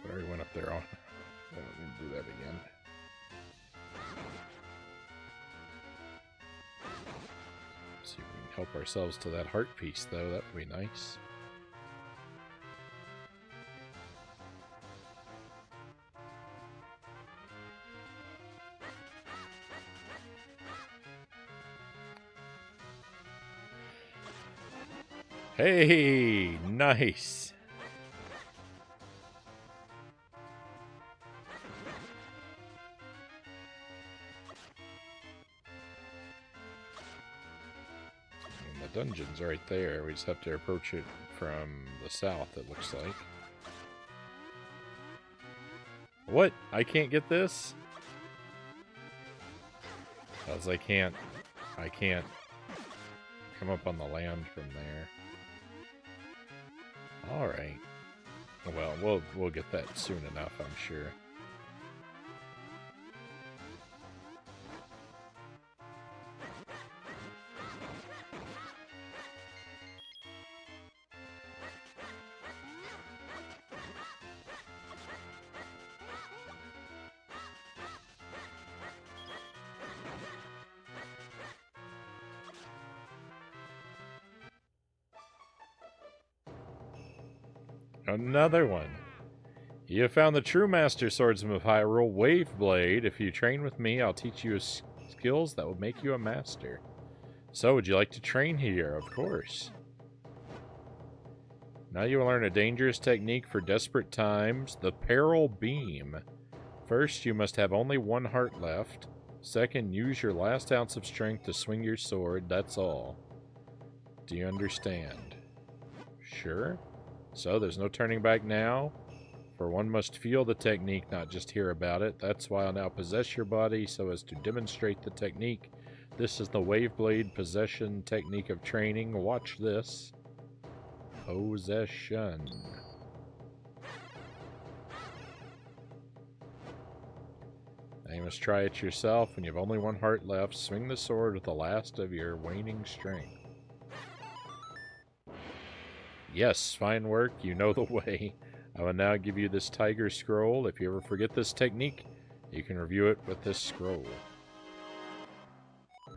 S1: I already went up there. I don't need to do that again. See if we can help ourselves to that heart piece, though. That would be nice. Hey, nice. Dungeon's right there. We just have to approach it from the south, it looks like. What? I can't get this? Because I can't come up on the land from there. Alright. Well, we'll get that soon enough, I'm sure. Another one. You have found the true master swordsman of Hyrule, Waveblade. If you train with me, I'll teach you skills that will make you a master. So, would you like to train here? Of course. Now you will learn a dangerous technique for desperate times, the Peril Beam. First, you must have only one heart left. Second, use your last ounce of strength to swing your sword, that's all. Do you understand? Sure. So, there's no turning back now? For one must feel the technique, not just hear about it. That's why I'll now possess your body so as to demonstrate the technique. This is the Waveblade possession technique of training. Watch this. Possession. Now you must try it yourself. When you have only one heart left, swing the sword with the last of your waning strength. Yes, fine work. You know the way. I will now give you this tiger scroll. If you ever forget this technique, you can review it with this scroll.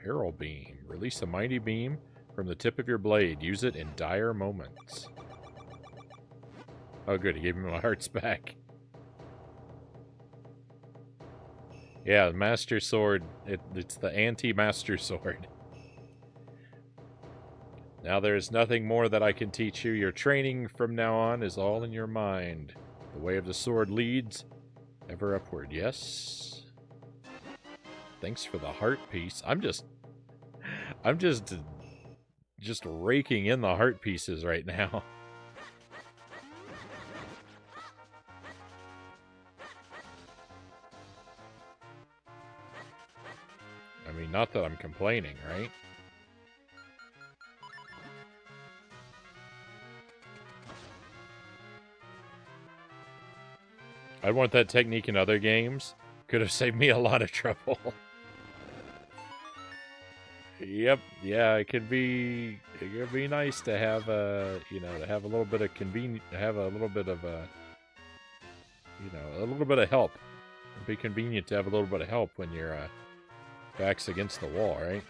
S1: Peril Beam. Release a mighty beam from the tip of your blade. Use it in dire moments. Oh good, he gave me my hearts back. Yeah, the Master Sword. It's the anti-Master Sword. Now there is nothing more that I can teach you. Your training from now on is all in your mind. The way of the sword leads ever upward. Yes. Thanks for the heart piece. I'm just raking in the heart pieces right now. I mean, not that I'm complaining, right? I want that technique in other games. Could have saved me a lot of trouble. Yep, yeah, it could be nice to have to have a little bit of a little bit of help. It'd be convenient to have a little bit of help when your back's against the wall, right?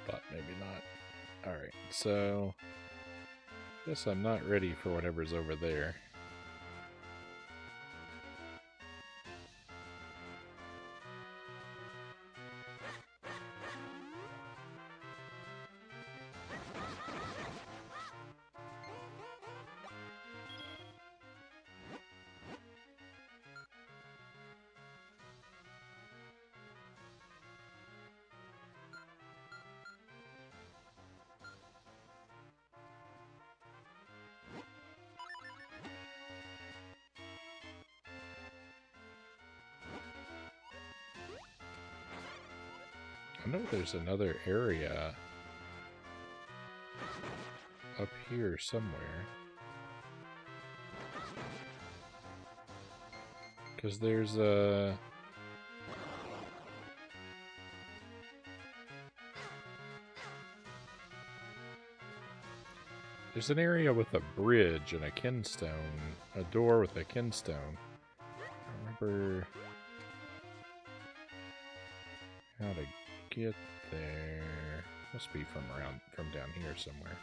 S1: But maybe not. Alright, so guess I'm not ready for whatever's over there. I know there's another area up here somewhere. Because there's a... There's an area with a bridge and a kinstone. A door with a kinstone. I remember how to get there. Must be from down here somewhere.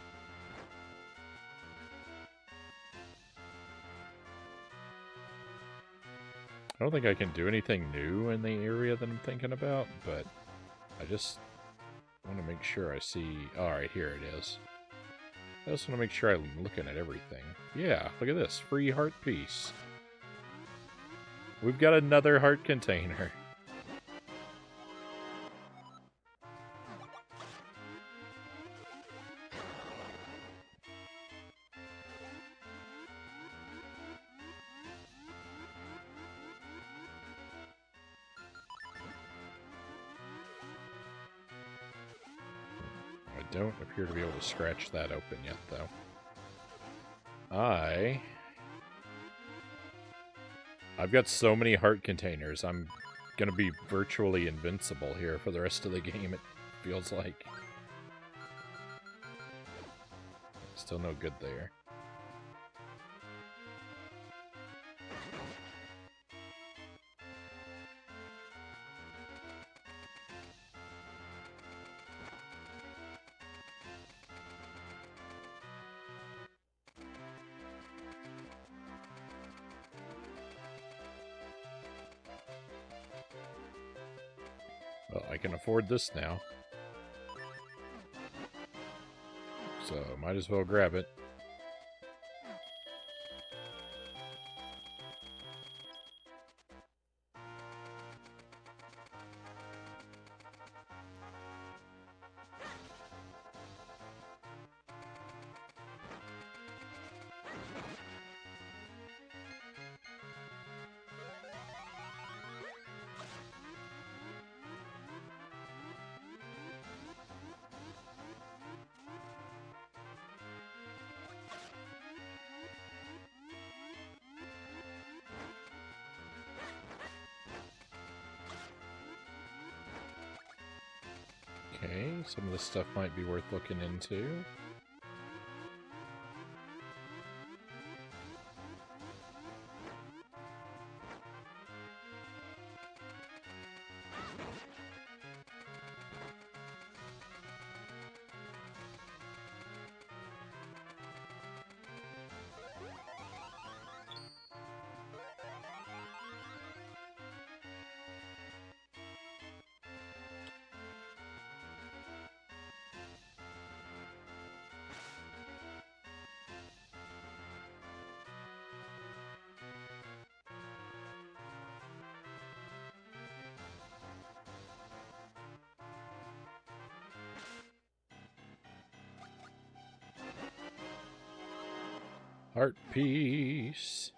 S1: I don't think I can do anything new in the area that I'm thinking about, but I just want to make sure I see... Alright, here it is. I just want to make sure I'm looking at everything. Yeah, look at this. Free heart piece. We've got another heart container. I don't appear to be able to scratch that open yet, though. I've got so many heart containers. I'm gonna be virtually invincible here for the rest of the game, it feels like. Still no good there. Well, I can afford this now. So, might as well grab it. Okay, some of this stuff might be worth looking into. Heart piece.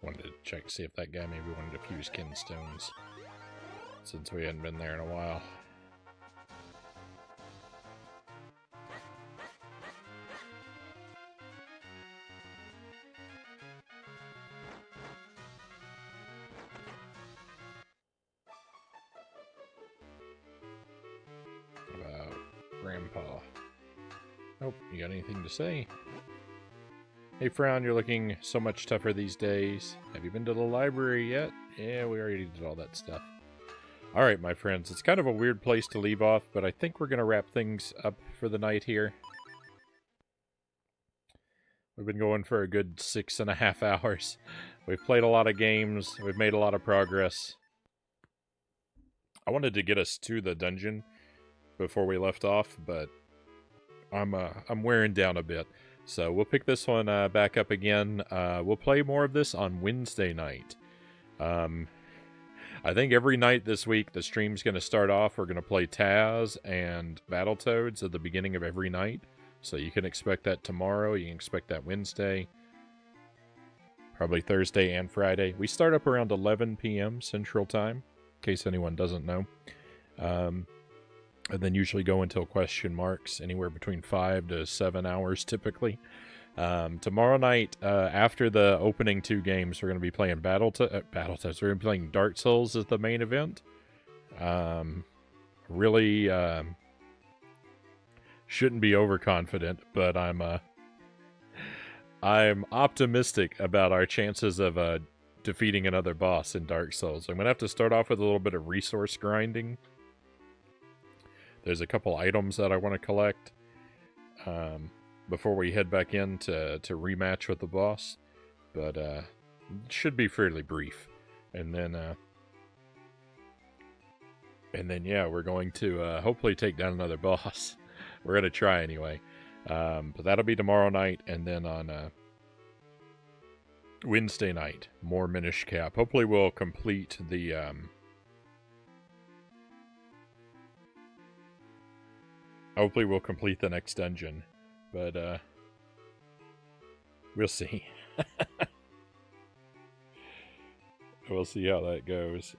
S1: Wanted to check, see if that guy maybe wanted a few skin stones, since we hadn't been there in a while. What about Grandpa? Nope, you got anything to say? Hey, Frown, you're looking so much tougher these days. Have you been to the library yet? Yeah, we already did all that stuff. Alright, my friends, it's kind of a weird place to leave off, but I think we're going to wrap things up for the night here. We've been going for a good 6.5 hours. We've played a lot of games. We've made a lot of progress. I wanted to get us to the dungeon before we left off, but I'm wearing down a bit. So we'll pick this one back up again. We'll play more of this on Wednesday night. I think every night this week the stream's going to start off. We're going to play Taz and Battletoads at the beginning of every night. So you can expect that tomorrow. You can expect that Wednesday. Probably Thursday and Friday. We start up around 11 p.m. Central Time, in case anyone doesn't know. And then usually go until question marks, anywhere between 5 to 7 hours typically. Tomorrow night, after the opening 2 games, we're going to be playing Battletoads. We're going to be playing Dark Souls as the main event. Really shouldn't be overconfident, but I'm optimistic about our chances of defeating another boss in Dark Souls. I'm going to have to start off with a little bit of resource grinding. There's a couple items that I want to collect before we head back in to rematch with the boss. But it should be fairly brief. And then yeah, we're going to hopefully take down another boss. We're going to try anyway. But that'll be tomorrow night, and then on Wednesday night, more Minish Cap. Hopefully we'll complete the next dungeon, but we'll see. We'll see how that goes.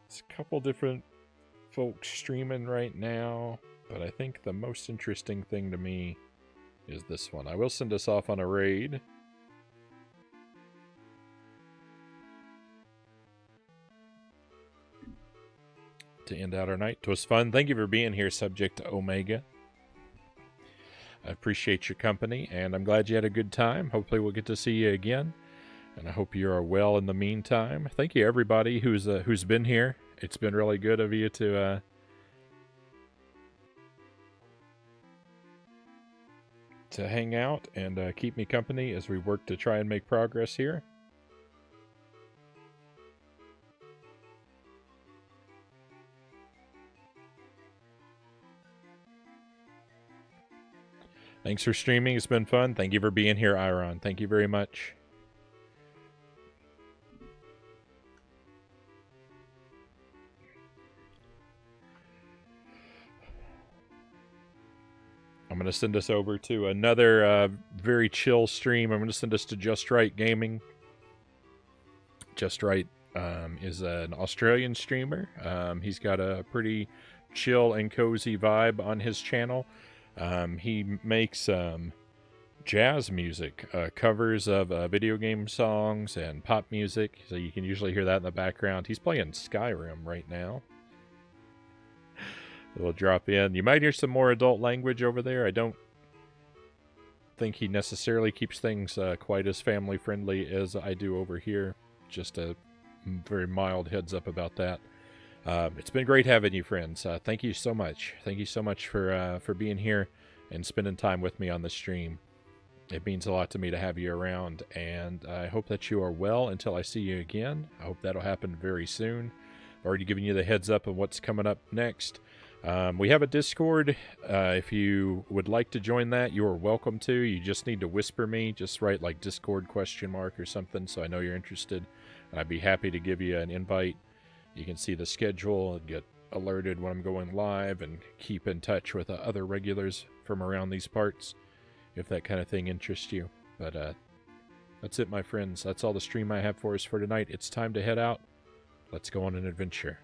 S1: It's a couple different folks streaming right now, but I think the most interesting thing to me is this one. I will send us off on a raid. To end out our night. It was fun. Thank you for being here, Subject to Omega. I appreciate your company, and I'm glad you had a good time. Hopefully we'll get to see you again, and I hope you are well in the meantime. Thank you, everybody who's been here. It's been really good of you to hang out and keep me company as we work to try and make progress here. Thanks for streaming. It's been fun. Thank you for being here, Iron. Thank you very much. I'm going to send us over to another very chill stream. I'm going to send us to Just Right Gaming. Just Right is an Australian streamer. He's got a pretty chill and cozy vibe on his channel. He makes jazz music, covers of video game songs and pop music, so you can usually hear that in the background. He's playing Skyrim right now. We'll drop in. You might hear some more adult language over there. I don't think he necessarily keeps things quite as family friendly as I do over here. Just a very mild heads up about that. It's been great having you, friends. Thank you so much. Thank you so much for being here and spending time with me on the stream. It means a lot to me to have you around, and I hope that you are well until I see you again. I hope that'll happen very soon. I've already given you the heads up of what's coming up next. We have a Discord. If you would like to join that, you are welcome to. You just need to whisper me. Just write like Discord ? Or something so I know you're interested. And I'd be happy to give you an invite. You can see the schedule and get alerted when I'm going live and keep in touch with other regulars from around these parts if that kind of thing interests you. But that's it, my friends. That's all the stream I have for us for tonight. It's time to head out. Let's go on an adventure.